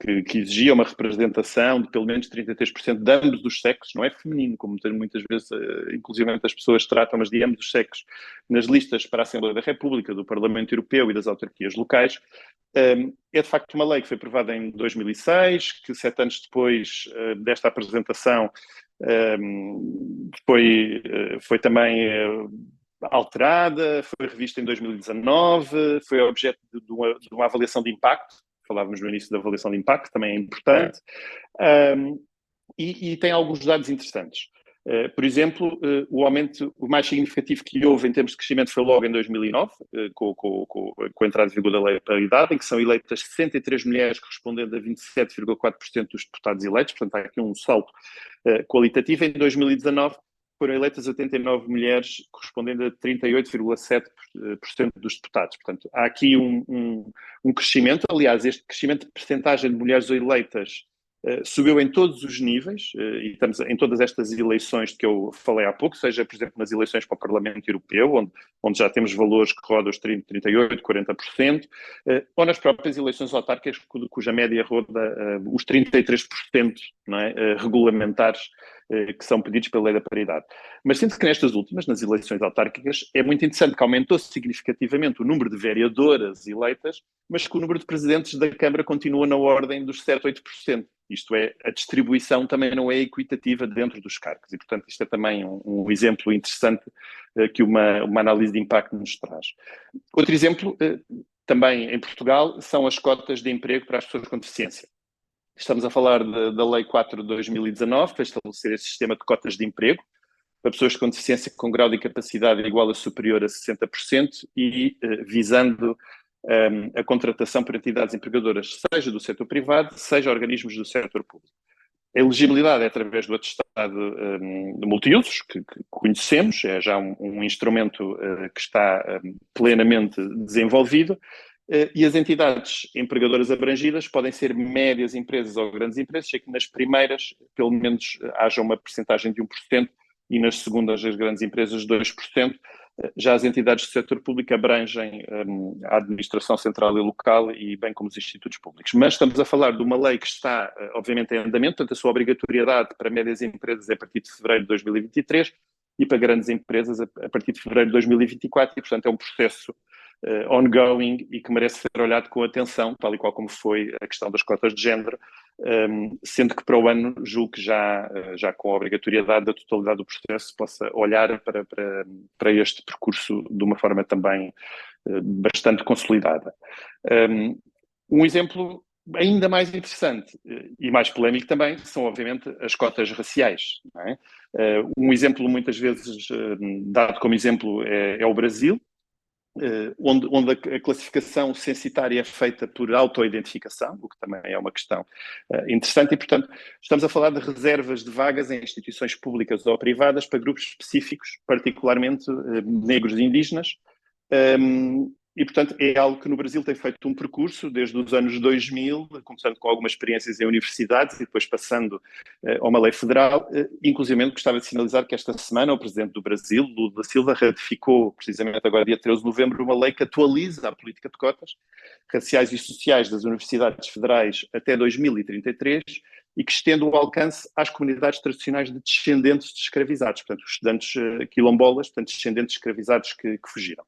que exigia uma representação de pelo menos 33% de ambos os sexos, não é feminino, como muitas vezes, inclusive as pessoas tratam, mas de ambos os sexos, nas listas para a Assembleia da República, do Parlamento Europeu e das autarquias locais. É de facto uma lei que foi aprovada em 2006, que 7 anos depois desta apresentação foi também alterada, foi revista em 2019, foi objeto de uma avaliação de impacto, falávamos no início da avaliação de impacto, também é importante, e tem alguns dados interessantes. Por exemplo, o aumento mais significativo que houve em termos de crescimento foi logo em 2009, com a entrada em vigor da Lei da Paridade, em que são eleitas 63 mulheres, correspondendo a 27,4% dos deputados eleitos, portanto há aqui um salto qualitativo. Em 2019 foram eleitas 89 mulheres, correspondendo a 38,7% dos deputados. Portanto, há aqui um crescimento. Aliás, este crescimento de percentagem de mulheres eleitas subiu em todos os níveis, e estamos em todas estas eleições de que eu falei há pouco, seja, por exemplo, nas eleições para o Parlamento Europeu, onde já temos valores que rodam os 38%, 40%, ou nas próprias eleições autárquicas, cuja média roda os 33%, não é, regulamentares, que são pedidos pela Lei da Paridade. Mas sinto que nestas últimas, nas eleições autárquicas, é muito interessante que aumentou significativamente o número de vereadoras eleitas, mas que o número de presidentes da Câmara continua na ordem dos 7, 8%. Isto é, a distribuição também não é equitativa dentro dos cargos. E, portanto, isto é também um exemplo interessante que uma análise de impacto nos traz. Outro exemplo, também em Portugal, são as cotas de emprego para as pessoas com deficiência. Estamos a falar da Lei 4 de 2019, para estabelecer esse sistema de cotas de emprego para pessoas com deficiência com grau de incapacidade igual ou superior a 60% e visando a contratação por entidades empregadoras, seja do setor privado, seja organismos do setor público. A elegibilidade é através do atestado de multiusos, que conhecemos, é já um instrumento que está plenamente desenvolvido, e as entidades empregadoras abrangidas podem ser médias empresas ou grandes empresas, sei que nas primeiras, pelo menos, haja uma percentagem de 1%, e nas segundas, as grandes empresas, 2%. Já as entidades do setor público abrangem a administração central e local e bem como os institutos públicos. Mas estamos a falar de uma lei que está, obviamente, em andamento, portanto, a sua obrigatoriedade para médias empresas é a partir de fevereiro de 2023 e para grandes empresas a partir de fevereiro de 2024 e, portanto, é um processo ongoing e que merece ser olhado com atenção, tal e qual como foi a questão das cotas de género, sendo que para o ano julgo que já com a obrigatoriedade da totalidade do processo possa olhar para este percurso de uma forma também bastante consolidada. Um exemplo ainda mais interessante e mais polémico também são, obviamente, as cotas raciais. Não é? Um exemplo muitas vezes dado como exemplo é o Brasil, onde a classificação censitária é feita por autoidentificação, o que também é uma questão interessante, e, portanto, estamos a falar de reservas de vagas em instituições públicas ou privadas para grupos específicos, particularmente negros e indígenas, e, portanto, é algo que no Brasil tem feito um percurso desde os anos 2000, começando com algumas experiências em universidades e depois passando a uma lei federal. Inclusive, gostava de sinalizar que esta semana o Presidente do Brasil, Lula da Silva, ratificou, precisamente agora dia 13 de novembro, uma lei que atualiza a política de cotas raciais e sociais das universidades federais até 2033 e que estende o alcance às comunidades tradicionais de descendentes de escravizados, portanto, os estudantes quilombolas, portanto, descendentes de escravizados que fugiram.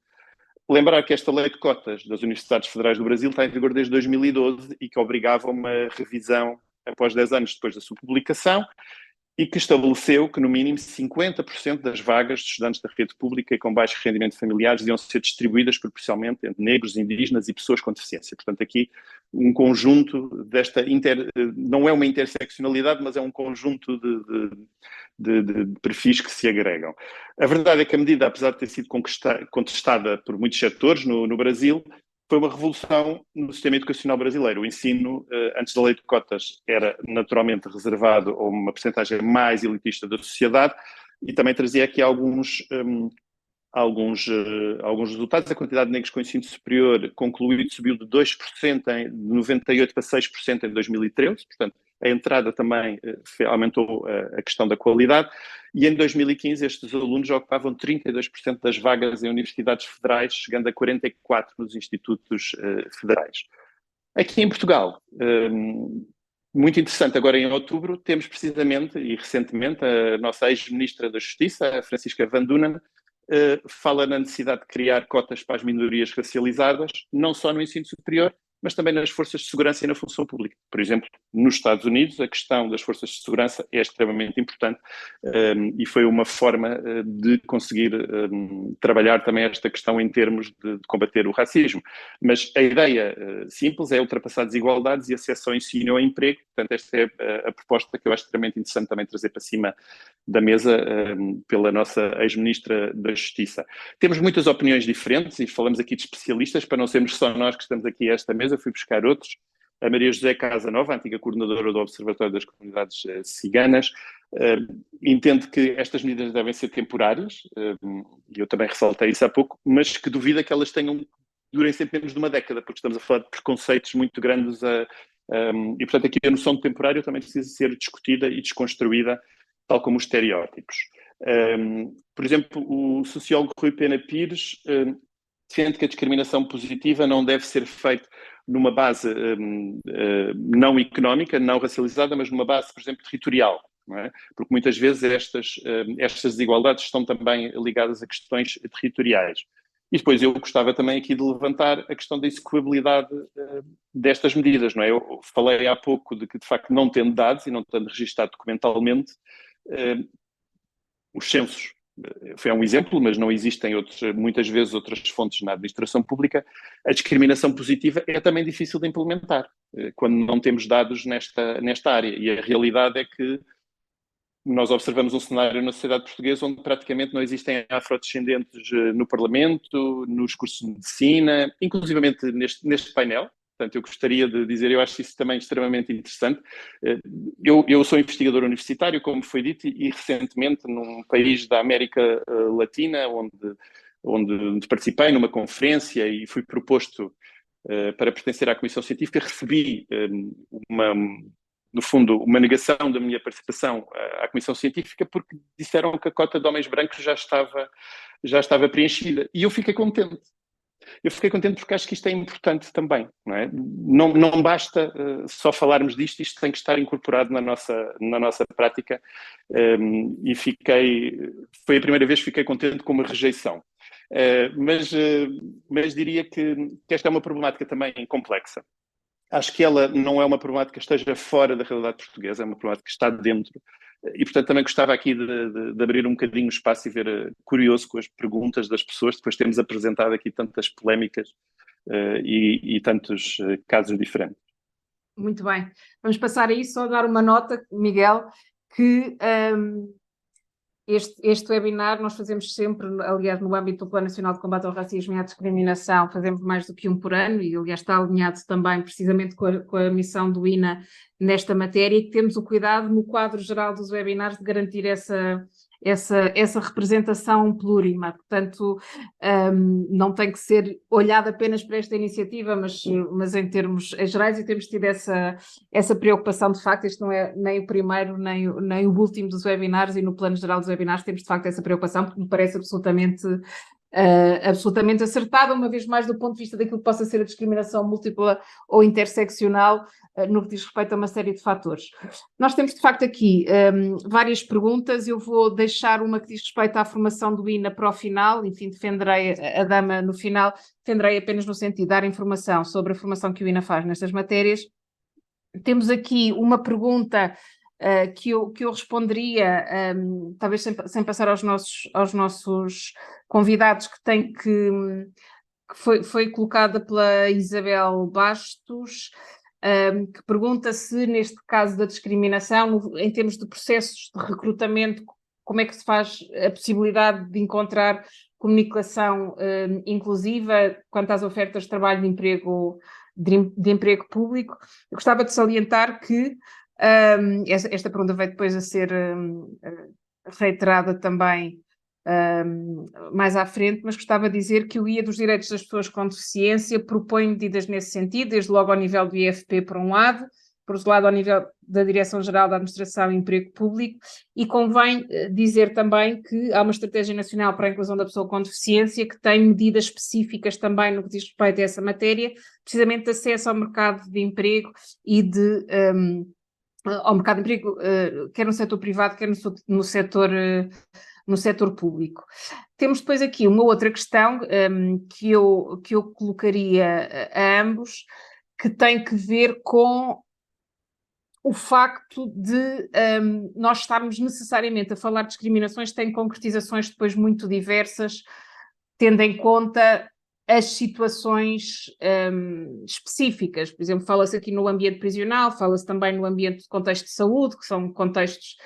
Lembrar que esta lei de cotas das Universidades Federais do Brasil está em vigor desde 2012 e que obrigava uma revisão após 10 anos depois da sua publicação e que estabeleceu que, no mínimo, 50% das vagas de estudantes da rede pública e com baixo rendimento familiares deviam ser distribuídas proporcionalmente entre negros, indígenas e pessoas com deficiência. Portanto, aqui um conjunto desta não é uma interseccionalidade, mas é um conjunto de perfis que se agregam. A verdade é que a medida, apesar de ter sido contestada por muitos setores no Brasil, foi uma revolução no sistema educacional brasileiro. O ensino, antes da lei de cotas, era naturalmente reservado a uma percentagem mais elitista da sociedade e também trazia aqui alguns resultados. A quantidade de negros com ensino superior concluído subiu de 2% de 98 para 6% em 2013, portanto, a entrada também aumentou a questão da qualidade, e em 2015 estes alunos ocupavam 32% das vagas em universidades federais, chegando a 44% nos institutos federais. Aqui em Portugal, muito interessante, agora em outubro, temos precisamente, e recentemente, a nossa ex-ministra da Justiça, a Francisca Van Dunen, fala na necessidade de criar cotas para as minorias racializadas, não só no ensino superior, mas também nas forças de segurança e na função pública. Por exemplo, nos Estados Unidos, a questão das forças de segurança é extremamente importante e foi uma forma de conseguir trabalhar também esta questão em termos de combater o racismo. Mas a ideia simples é ultrapassar desigualdades e acesso ao ensino e ao emprego. Portanto, esta é a proposta que eu acho extremamente interessante também trazer para cima da mesa pela nossa ex-ministra da Justiça. Temos muitas opiniões diferentes e falamos aqui de especialistas, para não sermos só nós que estamos aqui a esta mesa, fui buscar outros. A Maria José Casanova, antiga coordenadora do Observatório das Comunidades Ciganas, entende que estas medidas devem ser temporárias, e eu também ressaltei isso há pouco, mas que duvida que elas durem sempre menos de uma década, porque estamos a falar de preconceitos muito grandes e, portanto, aqui a noção de temporário também precisa ser discutida e desconstruída, tal como os estereótipos. Por exemplo, o sociólogo Rui Pena Pires defende que a discriminação positiva não deve ser feita numa base não económica, não racializada, mas numa base, por exemplo, territorial. Não é? Porque muitas vezes estas desigualdades estão também ligadas a questões territoriais. E depois eu gostava também aqui de levantar a questão da execuibilidade destas medidas. Não é? Eu falei há pouco de que, de facto, não tendo dados e não tendo registado documentalmente, os censos foi um exemplo, mas não existem muitas vezes outras fontes na administração pública. A discriminação positiva é também difícil de implementar quando não temos dados nesta área. E a realidade é que nós observamos um cenário na sociedade portuguesa onde praticamente não existem afrodescendentes no Parlamento, nos cursos de medicina, inclusivamente neste painel. Portanto, eu gostaria de dizer, eu acho isso também extremamente interessante. Eu sou investigador universitário, como foi dito, e recentemente num país da América Latina, onde participei numa conferência e fui proposto para pertencer à Comissão Científica, recebi no fundo, uma negação da minha participação à Comissão Científica porque disseram que a cota de homens brancos já estava preenchida. E eu fiquei contente. Porque acho que isto é importante também, não é? Não basta só falarmos disto, isto tem que estar incorporado na nossa prática, e foi a primeira vez que fiquei contente com uma rejeição. Mas diria que esta é uma problemática também complexa. Acho que ela não é uma problemática que esteja fora da realidade portuguesa, é uma problemática que está dentro. E, portanto, também gostava aqui de abrir um bocadinho o espaço e ver, curioso com as perguntas das pessoas. Depois temos apresentado aqui tantas polémicas e tantos casos diferentes. Muito bem. Vamos passar a isso, só dar uma nota, Miguel, que este webinar nós fazemos sempre, aliás, no âmbito do Plano Nacional de Combate ao Racismo e à Discriminação, fazemos mais do que um por ano e, aliás, está alinhado também precisamente com a missão do INA nesta matéria e que temos o cuidado, no quadro geral dos webinars, de garantir essa representação plurima. Portanto, não tem que ser olhado apenas para esta iniciativa, mas em termos gerais, e temos tido essa preocupação, de facto. Este não é nem o primeiro, nem o último dos webinars, e no plano geral dos webinars temos, de facto, essa preocupação, porque me parece absolutamente acertada, uma vez mais do ponto de vista daquilo que possa ser a discriminação múltipla ou interseccional, no que diz respeito a uma série de fatores. Nós temos, de facto, aqui várias perguntas. Eu vou deixar uma que diz respeito à formação do INA para o final, enfim, defenderei a dama no final, defenderei apenas no sentido de dar informação sobre a formação que o INA faz nestas matérias. Temos aqui uma pergunta que eu responderia, talvez sem passar aos nossos convidados, que foi colocada pela Isabel Bastos, que pergunta se, neste caso da discriminação, em termos de processos de recrutamento, como é que se faz a possibilidade de encontrar comunicação inclusiva quanto às ofertas de trabalho de emprego público. Eu gostava de salientar que esta pergunta vai depois a ser reiterada também mais à frente, mas gostava de dizer que o Guia dos Direitos das Pessoas com Deficiência propõe medidas nesse sentido, desde logo ao nível do IFP, por um lado, por outro lado ao nível da Direção-Geral da Administração e Emprego Público, e convém dizer também que há uma Estratégia Nacional para a Inclusão da Pessoa com Deficiência que tem medidas específicas também no que diz respeito a essa matéria, precisamente de acesso ao mercado de emprego e ao mercado de emprego, quer no setor privado, quer no setor público. Temos depois aqui uma outra questão que eu colocaria a ambos, que tem que ver com o facto de nós estarmos necessariamente a falar de discriminações que têm concretizações depois muito diversas, tendo em conta as situações específicas. Por exemplo, fala-se aqui no ambiente prisional, fala-se também no ambiente de contexto de saúde, que são contextos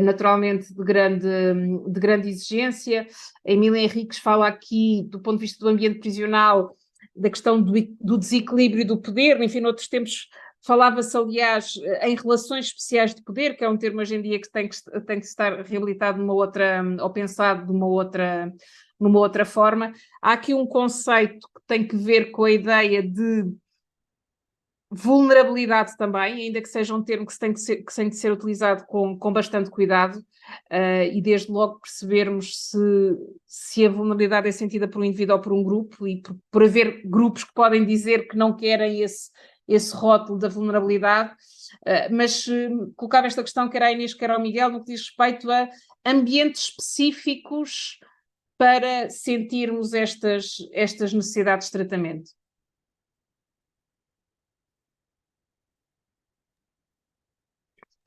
naturalmente de grande exigência. A Emília Henriques fala aqui, do ponto de vista do ambiente prisional, da questão do desequilíbrio do poder. Enfim, noutros tempos falava-se, aliás, em relações especiais de poder, que é um termo hoje em dia que tem que estar reabilitado ou pensado de uma outra forma. Há aqui um conceito que tem que ver com a ideia de vulnerabilidade também, ainda que seja um termo que tem que ser utilizado com bastante cuidado, e desde logo percebermos se a vulnerabilidade é sentida por um indivíduo ou por um grupo, e por haver grupos que podem dizer que não querem esse rótulo da vulnerabilidade, mas colocava esta questão, quer à Inês, quer ao Miguel, no que diz respeito a ambientes específicos para sentirmos estas necessidades de tratamento.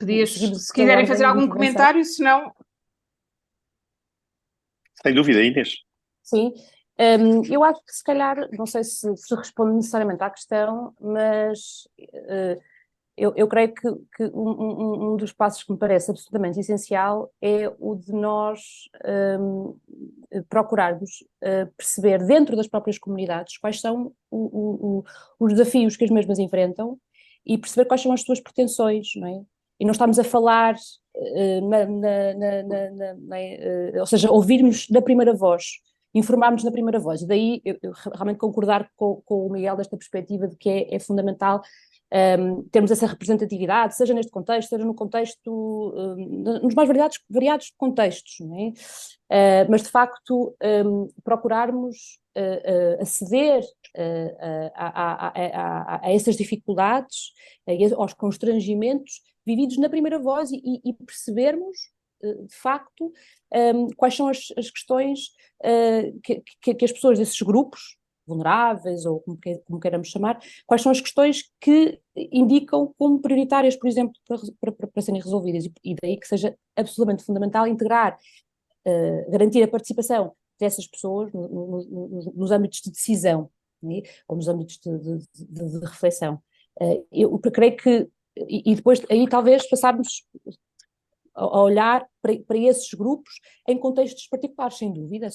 Se quiserem fazer algum comentário, se não... Sem dúvida, Inês. Sim, eu acho que se calhar, não sei se responde necessariamente à questão, mas Eu creio que um dos passos que me parece absolutamente essencial é o de nós procurarmos perceber dentro das próprias comunidades quais são os desafios que as mesmas enfrentam e perceber quais são as suas pretensões, não é? E não estamos a falar, ou seja, ouvirmos na primeira voz, informarmos na primeira voz. E daí eu realmente concordar com o Miguel desta perspectiva de que é fundamental termos essa representatividade, seja neste contexto, seja no contexto, nos mais variados contextos, não é? Mas de facto procurarmos aceder a essas dificuldades, aos constrangimentos vividos na primeira voz e percebermos de facto quais são as questões que as pessoas desses grupos vulneráveis, ou como queiramos chamar, quais são as questões que indicam como prioritárias, por exemplo, para serem resolvidas, e daí que seja absolutamente fundamental integrar, garantir a participação dessas pessoas nos âmbitos de decisão, né? Ou nos âmbitos de reflexão. Eu creio que, e depois aí talvez passarmos a olhar para esses grupos em contextos particulares, sem dúvida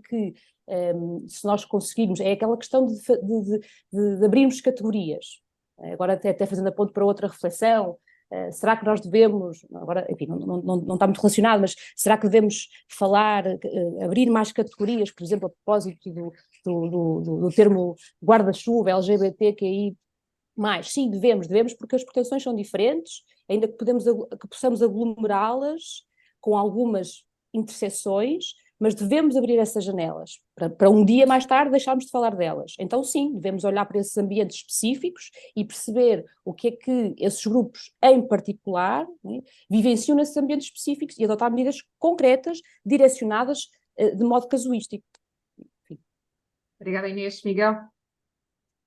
que se nós conseguirmos, é aquela questão de abrirmos categorias. Agora até fazendo a ponto para outra reflexão, será que nós devemos, agora enfim, não está muito relacionado, mas será que devemos falar, abrir mais categorias, por exemplo, a propósito do termo guarda-chuva, LGBTQI+, sim, devemos, porque as proteções são diferentes, ainda que possamos aglomerá-las com algumas interseções, mas devemos abrir essas janelas, para um dia mais tarde deixarmos de falar delas. Então sim, devemos olhar para esses ambientes específicos e perceber o que é que esses grupos em particular, né, vivenciam nesses ambientes específicos e adotar medidas concretas, direcionadas de modo casuístico. Enfim. Obrigada, Inês. Miguel?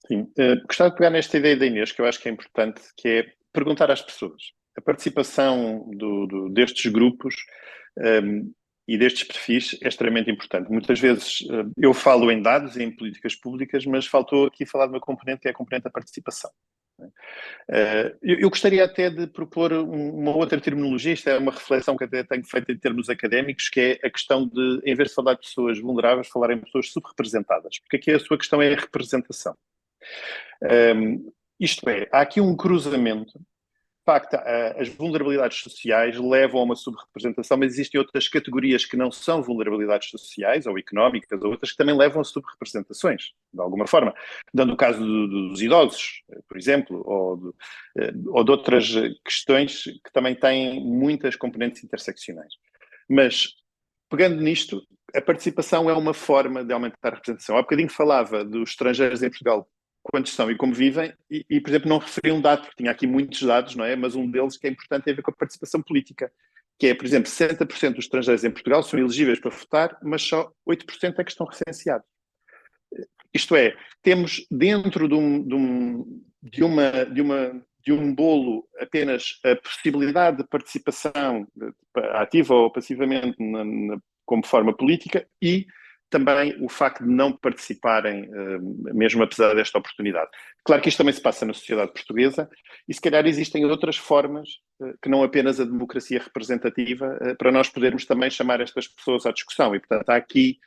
Sim, gostava de pegar nesta ideia da Inês, que eu acho que é importante, que é perguntar às pessoas. A participação destes grupos e destes perfis é extremamente importante. Muitas vezes eu falo em dados e em políticas públicas, mas faltou aqui falar de uma componente que é a componente da participação. Eu gostaria até de propor uma outra terminologia, isto é uma reflexão que até tenho feito em termos académicos, que é a questão de, em vez de falar de pessoas vulneráveis, falar em pessoas subrepresentadas, porque aqui a sua questão é a representação. Isto é, há aqui um cruzamento. De facto, as vulnerabilidades sociais levam a uma subrepresentação, mas existem outras categorias que não são vulnerabilidades sociais ou económicas, ou outras que também levam a subrepresentações, de alguma forma. Dando o caso dos idosos, por exemplo, ou de outras questões que também têm muitas componentes interseccionais. Mas, pegando nisto, a participação é uma forma de aumentar a representação. Há bocadinho falava dos estrangeiros em Portugal, quantos são e como vivem, e, por exemplo, não referi um dado, porque tinha aqui muitos dados, não é? Mas um deles que é importante tem a ver com a participação política, que é, por exemplo, 60% dos estrangeiros em Portugal são elegíveis para votar, mas só 8% é que estão recenseados. Isto é, temos dentro de um bolo apenas a possibilidade de participação ativa ou passivamente como forma política e também o facto de não participarem, mesmo apesar desta oportunidade. Claro que isto também se passa na sociedade portuguesa e se calhar existem outras formas que não apenas a democracia representativa para nós podermos também chamar estas pessoas à discussão e, portanto, há aqui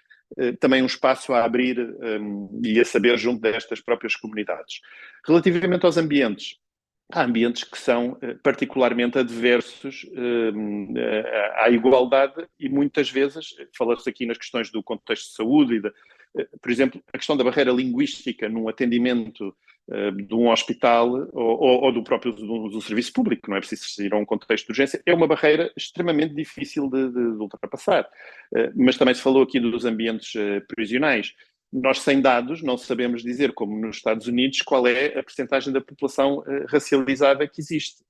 também um espaço a abrir e a saber junto destas próprias comunidades. Relativamente aos ambientes, há ambientes que são particularmente adversos à igualdade e muitas vezes, fala-se aqui nas questões do contexto de saúde, por exemplo, a questão da barreira linguística num atendimento de um hospital ou do próprio do serviço público, não é preciso ir a um contexto de urgência, é uma barreira extremamente difícil de ultrapassar. Mas também se falou aqui dos ambientes prisionais. Nós, sem dados, não sabemos dizer, como nos Estados Unidos, qual é a percentagem da população racializada que existe.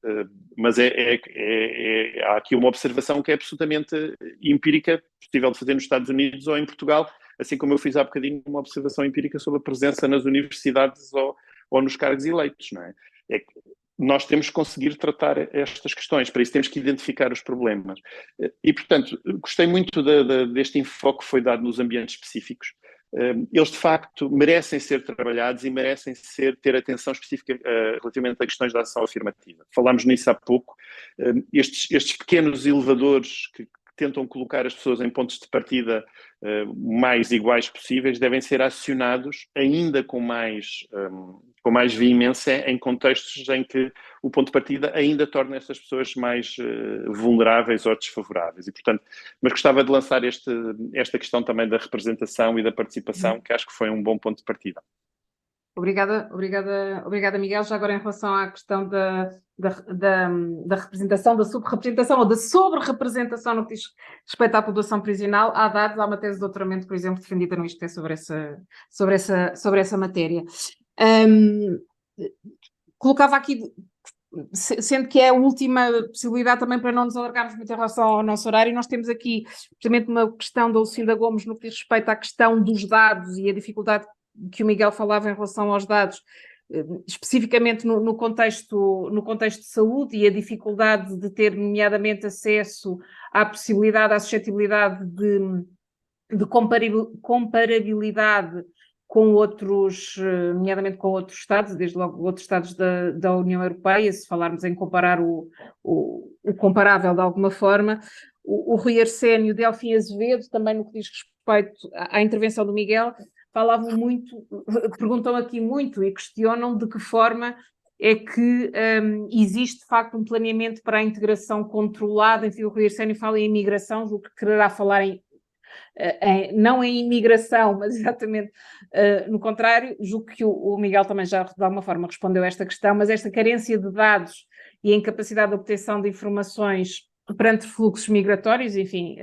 Mas há aqui uma observação que é absolutamente empírica, possível de fazer nos Estados Unidos ou em Portugal, assim como eu fiz há bocadinho uma observação empírica sobre a presença nas universidades ou nos cargos eleitos, não é? Nós temos que conseguir tratar estas questões, para isso temos que identificar os problemas. E, portanto, gostei muito deste enfoque que foi dado nos ambientes específicos. eles de facto merecem ser trabalhados e merecem ter atenção específica relativamente a questões da ação afirmativa. Falámos nisso há pouco. Estes pequenos elevadores que tentam colocar as pessoas em pontos de partida mais iguais possíveis devem ser acionados ainda com mais veemência em contextos em que o ponto de partida ainda torna essas pessoas mais vulneráveis ou desfavoráveis. E, portanto, mas gostava de lançar esta questão também da representação e da participação, que acho que foi um bom ponto de partida. Obrigada, Miguel. Já agora em relação à questão da representação, da subrepresentação ou da sobre-representação no que diz respeito à população prisional, há uma tese de doutoramento, por exemplo, defendida no ISCTE sobre essa matéria. Colocava aqui, sendo que é a última possibilidade também para não nos alargarmos muito em relação ao nosso horário, nós temos aqui justamente uma questão da Lucinda Gomes no que diz respeito à questão dos dados e a dificuldade que o Miguel falava em relação aos dados, especificamente no contexto de saúde e a dificuldade de ter, nomeadamente, acesso à possibilidade, à suscetibilidade de comparabilidade com outros, nomeadamente com outros Estados, desde logo outros Estados da União Europeia, se falarmos em comparar o comparável de alguma forma. O Rui Arsénio, Delfim Azevedo, também no que diz respeito à intervenção do Miguel, falavam muito, perguntam aqui muito e questionam de que forma é que existe de facto um planeamento para a integração controlada. Enfim, o Rui Arsénio fala em imigração, o que quererá falar não em imigração, mas exatamente no contrário. Julgo que o Miguel também já de alguma forma respondeu a esta questão, mas esta carência de dados e a incapacidade de obtenção de informações perante fluxos migratórios, enfim,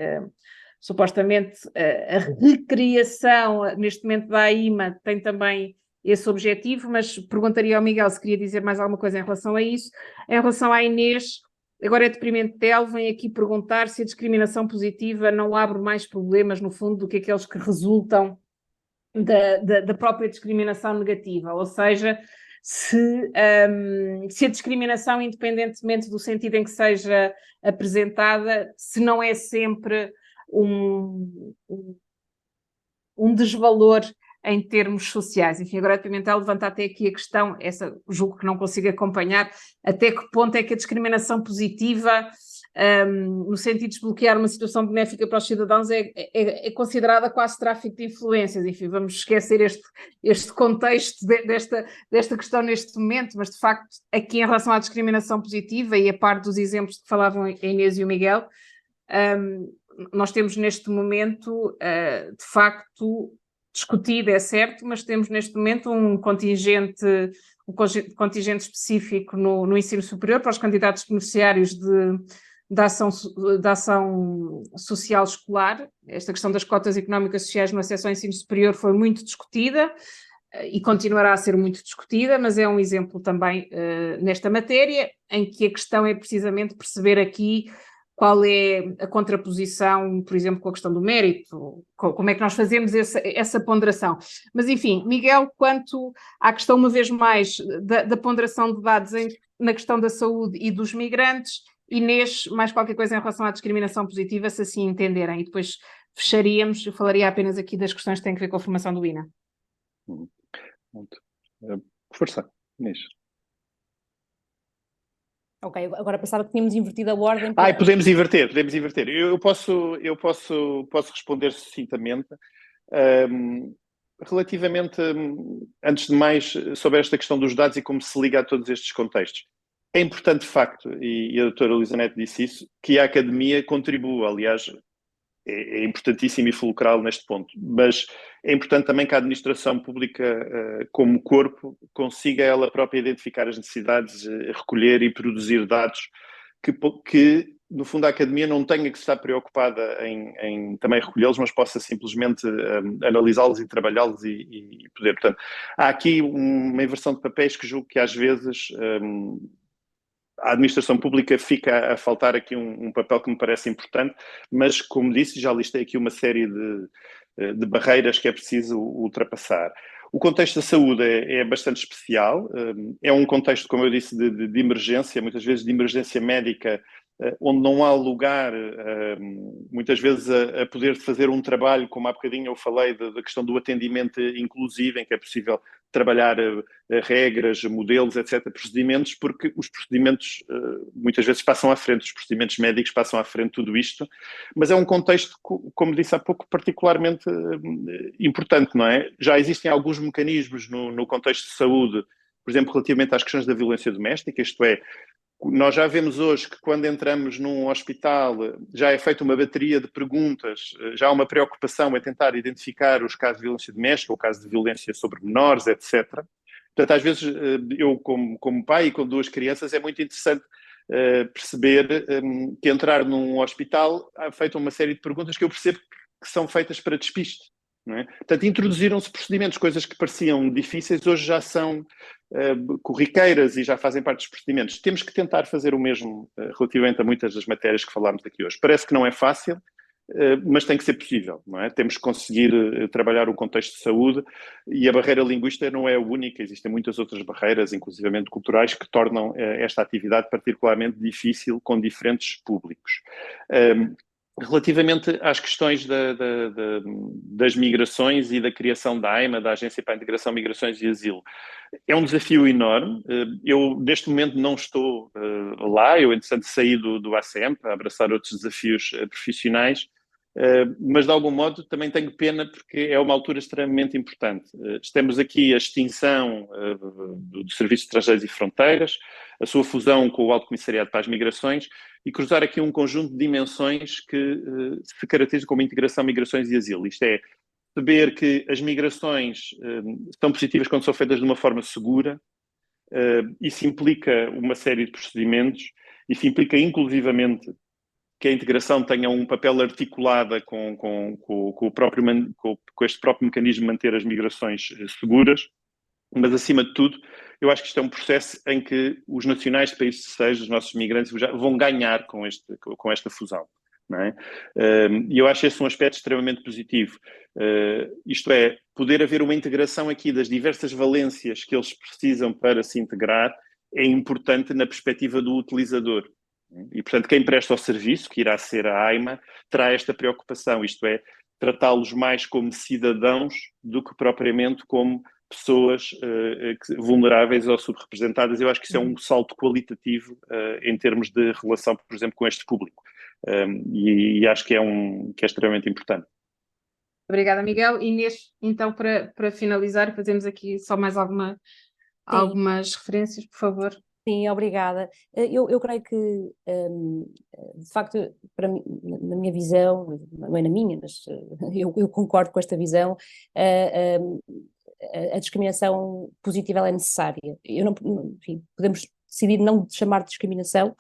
supostamente a recriação neste momento da AIMA tem também esse objetivo, mas perguntaria ao Miguel se queria dizer mais alguma coisa em relação a isso. Em relação à Inês, agora é deprimente dela, vem aqui perguntar se a discriminação positiva não abre mais problemas, no fundo, do que aqueles que resultam da própria discriminação negativa, ou seja, se a discriminação, independentemente do sentido em que seja apresentada, se não é sempre um desvalor em termos sociais. Enfim, agora a Pimentel levanta até aqui a questão, essa julgo que não consigo acompanhar, até que ponto é que a discriminação positiva, no sentido de desbloquear uma situação benéfica para os cidadãos, é considerada quase tráfico de influências. Enfim, vamos esquecer este contexto desta questão neste momento, mas de facto, aqui em relação à discriminação positiva e a par dos exemplos que falavam a Inês e o Miguel, nós temos neste momento, de facto, discutido, é certo, mas temos neste momento um contingente específico no ensino superior para os candidatos beneficiários da ação social escolar. Esta questão das cotas económicas sociais no acesso ao ensino superior foi muito discutida e continuará a ser muito discutida, mas é um exemplo também nesta matéria, em que a questão é precisamente perceber aqui qual é a contraposição, por exemplo, com a questão do mérito, como é que nós fazemos essa ponderação. Mas, enfim, Miguel, quanto à questão, uma vez mais, da ponderação de dados na questão da saúde e dos migrantes, Inês, mais qualquer coisa em relação à discriminação positiva, se assim entenderem, e depois fecharíamos, eu falaria apenas aqui das questões que têm a ver com a formação do INA. Força, Inês. Ok, agora pensava que tínhamos invertido a ordem. Podemos inverter. Eu posso responder sucintamente. Relativamente, antes de mais, sobre esta questão dos dados e como se liga a todos estes contextos. É importante, de facto, e a doutora Luísa Neto disse isso, que a academia contribua. Aliás, é importantíssimo e fulcral neste ponto, mas é importante também que a administração pública, como corpo, consiga ela própria identificar as necessidades, recolher e produzir dados que no fundo a academia não tenha que estar preocupada em também recolhê-los, mas possa simplesmente analisá-los e trabalhá-los e poder. Portanto, há aqui uma inversão de papéis que julgo que às vezes a administração pública fica a faltar aqui um papel que me parece importante, mas, como disse, já listei aqui uma série de barreiras que é preciso ultrapassar. O contexto da saúde é bastante especial, é um contexto, como eu disse, de emergência, muitas vezes de emergência médica onde não há lugar, muitas vezes, a poder fazer um trabalho, como há bocadinho eu falei, da questão do atendimento inclusivo, em que é possível trabalhar regras, modelos, etc., procedimentos, porque os procedimentos muitas vezes passam à frente, os procedimentos médicos passam à frente, tudo isto, mas é um contexto, como disse há pouco, particularmente importante, não é? Já existem alguns mecanismos no contexto de saúde, por exemplo, relativamente às questões da violência doméstica, isto é, nós já vemos hoje que quando entramos num hospital já é feita uma bateria de perguntas, já há uma preocupação em tentar identificar os casos de violência doméstica ou casos de violência sobre menores, etc. Portanto, às vezes, eu como pai e com 2 crianças, é muito interessante perceber que entrar num hospital há feita uma série de perguntas que eu percebo que são feitas para despiste. Não é? Portanto, introduziram-se procedimentos, coisas que pareciam difíceis, hoje já são corriqueiras e já fazem parte dos procedimentos. Temos que tentar fazer o mesmo relativamente a muitas das matérias que falámos aqui hoje. Parece que não é fácil, mas tem que ser possível, não é? Temos que conseguir trabalhar o contexto de saúde e a barreira linguística não é a única, existem muitas outras barreiras, inclusivamente culturais, que tornam esta atividade particularmente difícil com diferentes públicos. Relativamente às questões das migrações e da criação da AIMA, da Agência para a Integração, Migrações e Asilo, é um desafio enorme. Eu, neste momento, não estou lá. Eu, entretanto, saí do ACM para abraçar outros desafios profissionais, mas, de algum modo, também tenho pena porque é uma altura extremamente importante. Temos aqui a extinção do Serviço de Estrangeiros e Fronteiras, a sua fusão com o Alto Comissariado para as Migrações e cruzar aqui um conjunto de dimensões que se caracterizam como integração, migrações e asilo. Isto é, saber que as migrações são positivas quando são feitas de uma forma segura. Isso implica uma série de procedimentos, isso implica inclusivamente que a integração tenha um papel articulado com este próprio mecanismo de manter as migrações seguras, mas acima de tudo, eu acho que isto é um processo em que os nacionais de países terceiros, os nossos migrantes, vão ganhar com esta fusão. Não é? E eu acho esse um aspecto extremamente positivo. Isto é, poder haver uma integração aqui das diversas valências que eles precisam para se integrar é importante na perspectiva do utilizador. E, portanto, quem presta o serviço, que irá ser a AIMA, terá esta preocupação, isto é, tratá-los mais como cidadãos do que propriamente como pessoas vulneráveis ou subrepresentadas. Eu acho que isso é um salto qualitativo em termos de relação, por exemplo, com este público. E acho que é extremamente importante. Obrigada, Miguel. Inês, então, para finalizar, fazemos aqui só mais algumas referências, por favor. Sim, obrigada. Eu creio que, de facto, para mim, na minha visão, não é na minha, mas eu concordo com esta visão, a discriminação positiva ela é necessária. Enfim, podemos decidir não chamar de discriminação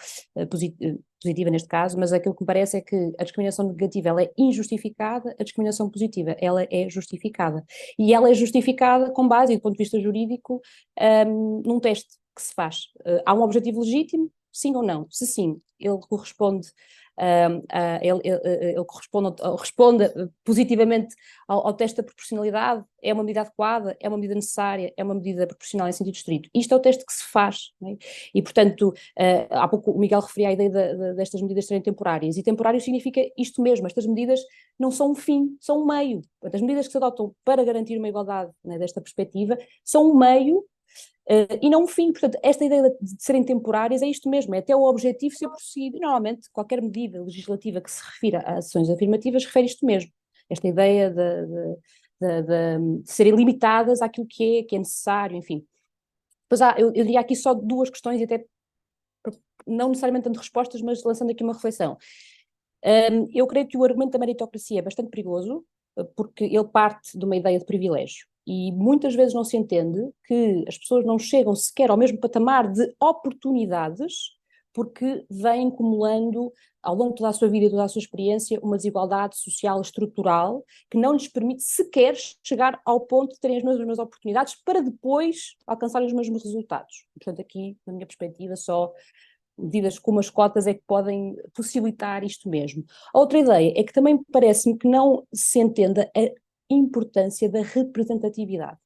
positiva neste caso, mas aquilo que me parece é que a discriminação negativa ela é injustificada, a discriminação positiva ela é justificada. E ela é justificada com base, do ponto de vista jurídico, num teste que se faz. Há um objetivo legítimo, sim ou não? Se sim, ele corresponde, responde positivamente ao teste da proporcionalidade, é uma medida adequada, é uma medida necessária, é uma medida proporcional em sentido estrito. Isto é o teste que se faz, não é? E, portanto, há pouco o Miguel referia a ideia destas medidas serem temporárias, e temporário significa isto mesmo, estas medidas não são um fim, são um meio. As medidas que se adotam para garantir uma igualdade, né, desta perspectiva, são um meio e não um fim. Portanto, esta ideia de serem temporárias é isto mesmo, é até o objetivo ser prosseguido. E, normalmente, qualquer medida legislativa que se refira a ações afirmativas refere isto mesmo, esta ideia de serem limitadas àquilo que é necessário, enfim. Pois eu diria aqui só 2 questões, e até não necessariamente dando respostas, mas lançando aqui uma reflexão. Eu creio que o argumento da meritocracia é bastante perigoso, porque ele parte de uma ideia de privilégio. E muitas vezes não se entende que as pessoas não chegam sequer ao mesmo patamar de oportunidades porque vêm acumulando ao longo de toda a sua vida e toda a sua experiência uma desigualdade social estrutural que não lhes permite sequer chegar ao ponto de terem as mesmas oportunidades para depois alcançarem os mesmos resultados. Portanto, aqui, na minha perspectiva, só medidas como as cotas é que podem possibilitar isto mesmo. A outra ideia é que também parece-me que não se entenda a importância da representatividade.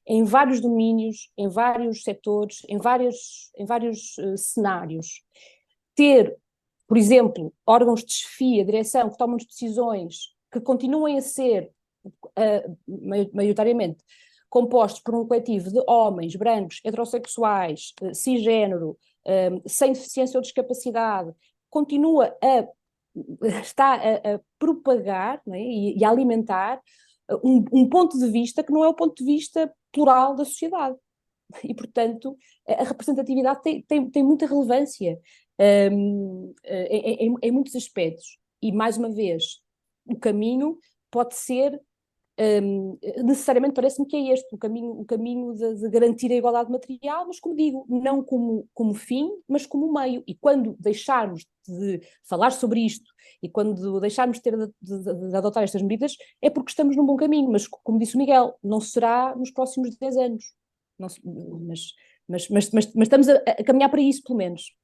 Em vários domínios, em vários setores, em vários cenários, ter por exemplo, órgãos de chefia, direção, que tomam decisões que continuem a ser maioritariamente compostos por um coletivo de homens brancos, heterossexuais, cisgénero, sem deficiência ou discapacidade, está a propagar, não é? e a alimentar um ponto de vista que não é o ponto de vista plural da sociedade. E, portanto, a representatividade tem muita relevância em muitos aspectos. E, mais uma vez, o caminho pode ser, necessariamente parece-me que é este, o caminho de garantir a igualdade material, mas, como digo, não como fim, mas como meio. E quando deixarmos de falar sobre isto e quando deixarmos de adotar estas medidas, é porque estamos num bom caminho, mas, como disse o Miguel, não será nos próximos 10 anos. Não, mas estamos a caminhar para isso, pelo menos.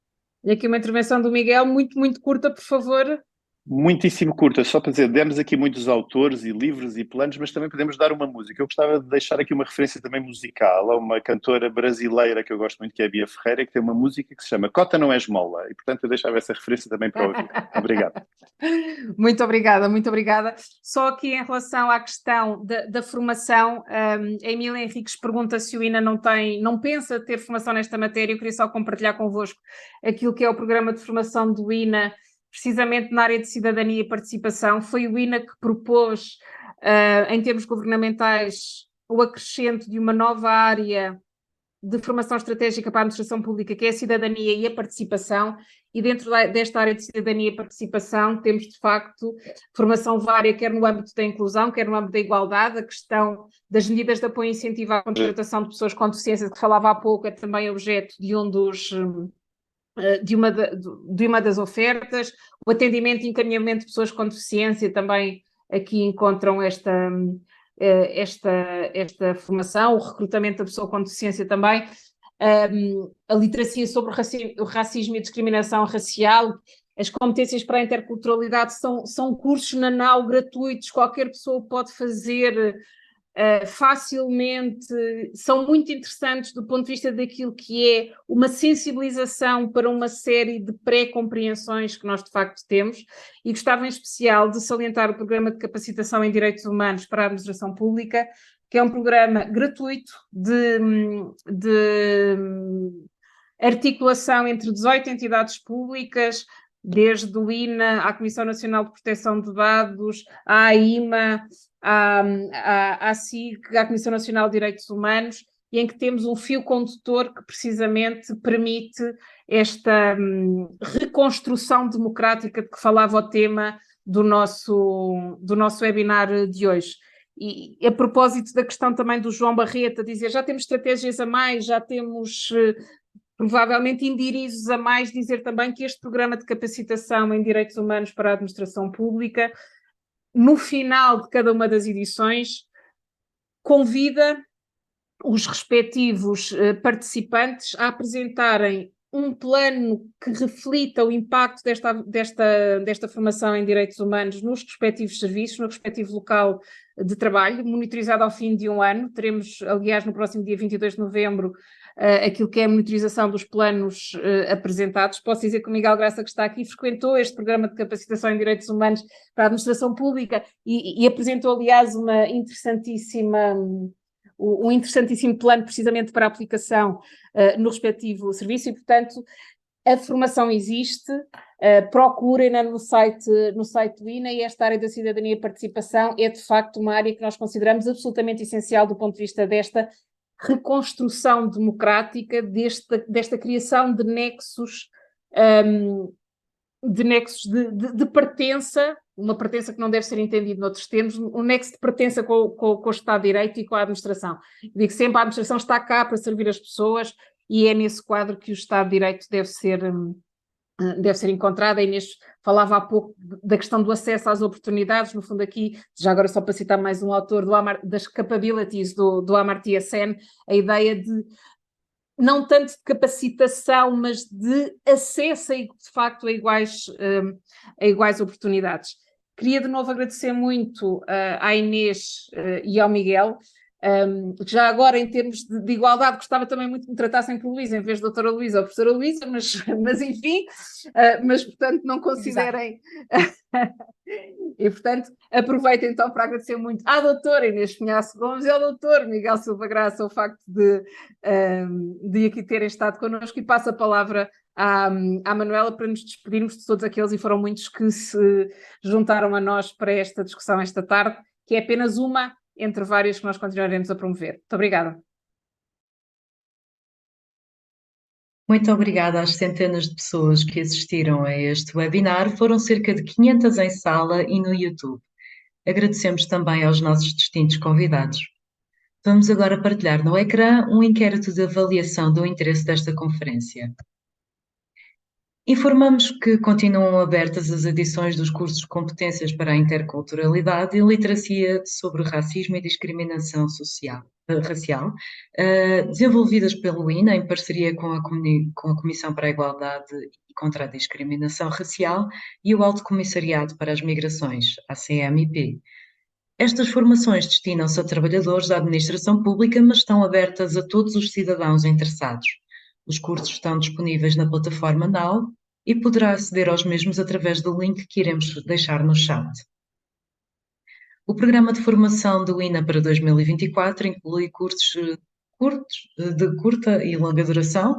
E aqui uma intervenção do Miguel, muito, muito curta, por favor. Muitíssimo curta, só para dizer, demos aqui muitos autores e livros e planos, mas também podemos dar uma música. Eu gostava de deixar aqui uma referência também musical a uma cantora brasileira que eu gosto muito, que é a Bia Ferreira, que tem uma música que se chama Cota Não é Esmola, e portanto eu deixava essa referência também para ouvir. Obrigado. Muito obrigada, muito obrigada. Só aqui em relação à questão da formação, a Emília Henriques pergunta se o INA não pensa ter formação nesta matéria. Eu queria só compartilhar convosco aquilo que é o programa de formação do INA, precisamente na área de cidadania e participação. Foi o INA que propôs, em termos governamentais, o acrescento de uma nova área de formação estratégica para a administração pública, que é a cidadania e a participação, e dentro desta área de cidadania e participação temos, de facto, formação vária, quer no âmbito da inclusão, quer no âmbito da igualdade. A questão das medidas de apoio e incentivo à contratação de pessoas com deficiência, que falava há pouco, é também objeto de uma das ofertas. O atendimento e encaminhamento de pessoas com deficiência também aqui encontram esta formação, o recrutamento da pessoa com deficiência também, a literacia sobre o racismo e a discriminação racial, as competências para a interculturalidade são cursos na NAU gratuitos, qualquer pessoa pode fazer facilmente, são muito interessantes do ponto de vista daquilo que é uma sensibilização para uma série de pré-compreensões que nós de facto temos, e gostava em especial de salientar o programa de capacitação em direitos humanos para a administração pública, que é um programa gratuito de articulação entre 18 entidades públicas, desde o INA, à Comissão Nacional de Proteção de Dados, à AIMA, à SIG, à Comissão Nacional de Direitos Humanos, e em que temos um fio condutor que precisamente permite esta reconstrução democrática de que falava o tema do nosso webinar de hoje. E a propósito da questão também do João Barreto, dizer já temos estratégias a mais, já temos provavelmente indirizos a mais, dizer também que este programa de capacitação em direitos humanos para a administração pública, no final de cada uma das edições, convida os respectivos participantes a apresentarem um plano que reflita o impacto desta formação em direitos humanos nos respectivos serviços, no respectivo local de trabalho, monitorizado ao fim de um ano. Teremos, aliás, no próximo dia 22 de novembro, aquilo que é a monitorização dos planos apresentados. Posso dizer que o Miguel Graça, que está aqui, frequentou este programa de capacitação em direitos humanos para a administração pública e apresentou, aliás, um interessantíssimo plano precisamente para a aplicação no respectivo serviço, e, portanto, a formação existe, procurem-na no site do INA, e esta área da cidadania e participação é, de facto, uma área que nós consideramos absolutamente essencial do ponto de vista desta reconstrução democrática, desta criação de nexos de pertença, uma pertença que não deve ser entendida noutros termos, um nexo de pertença com o Estado de Direito e com a administração. Digo sempre, a administração está cá para servir as pessoas, e é nesse quadro que o Estado de Direito deve ser encontrado. A Inês falava há pouco da questão do acesso às oportunidades, no fundo aqui, já agora só para citar mais um autor, das capabilities do Amartya Sen, a ideia de não tanto de capacitação, mas de acesso, de facto, a iguais oportunidades. Queria de novo agradecer muito à Inês e ao Miguel. Já agora, em termos de igualdade, gostava também muito que me tratassem por Luísa, em vez de doutora Luísa ou professora Luísa, mas enfim, mas portanto não considerem... E portanto aproveito então para agradecer muito à doutora Inês Pinhaço Gomes e ao doutor Miguel Silva Graça o facto de aqui terem estado connosco, e passo a palavra à Manuela para nos despedirmos de todos aqueles, e foram muitos que se juntaram a nós para esta discussão esta tarde, que é apenas uma entre várias que nós continuaremos a promover. Muito obrigada. Muito obrigada às centenas de pessoas que assistiram a este webinar. Foram cerca de 500 em sala e no YouTube. Agradecemos também aos nossos distintos convidados. Vamos agora partilhar no ecrã um inquérito de avaliação do interesse desta conferência. Informamos que continuam abertas as edições dos cursos de competências para a interculturalidade e literacia sobre racismo e discriminação racial, desenvolvidas pelo INA em parceria com a Comissão para a Igualdade e contra a Discriminação Racial e o Alto Comissariado para as Migrações, ACMIP. Estas formações destinam-se a trabalhadores da administração pública, mas estão abertas a todos os cidadãos interessados. Os cursos estão disponíveis na plataforma Now e poderá aceder aos mesmos através do link que iremos deixar no chat. O programa de formação do INA para 2024 inclui cursos de curta e longa duração,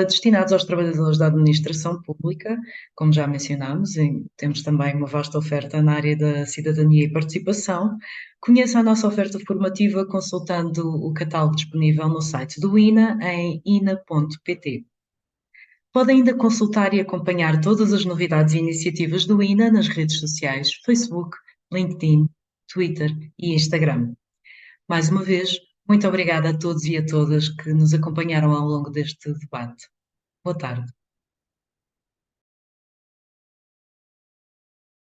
destinados aos trabalhadores da administração pública, como já mencionámos, e temos também uma vasta oferta na área da cidadania e participação. Conheça a nossa oferta formativa consultando o catálogo disponível no site do INA em ina.pt. Pode ainda consultar e acompanhar todas as novidades e iniciativas do INA nas redes sociais Facebook, LinkedIn, Twitter e Instagram. Mais uma vez, muito obrigada a todos e a todas que nos acompanharam ao longo deste debate. Boa tarde.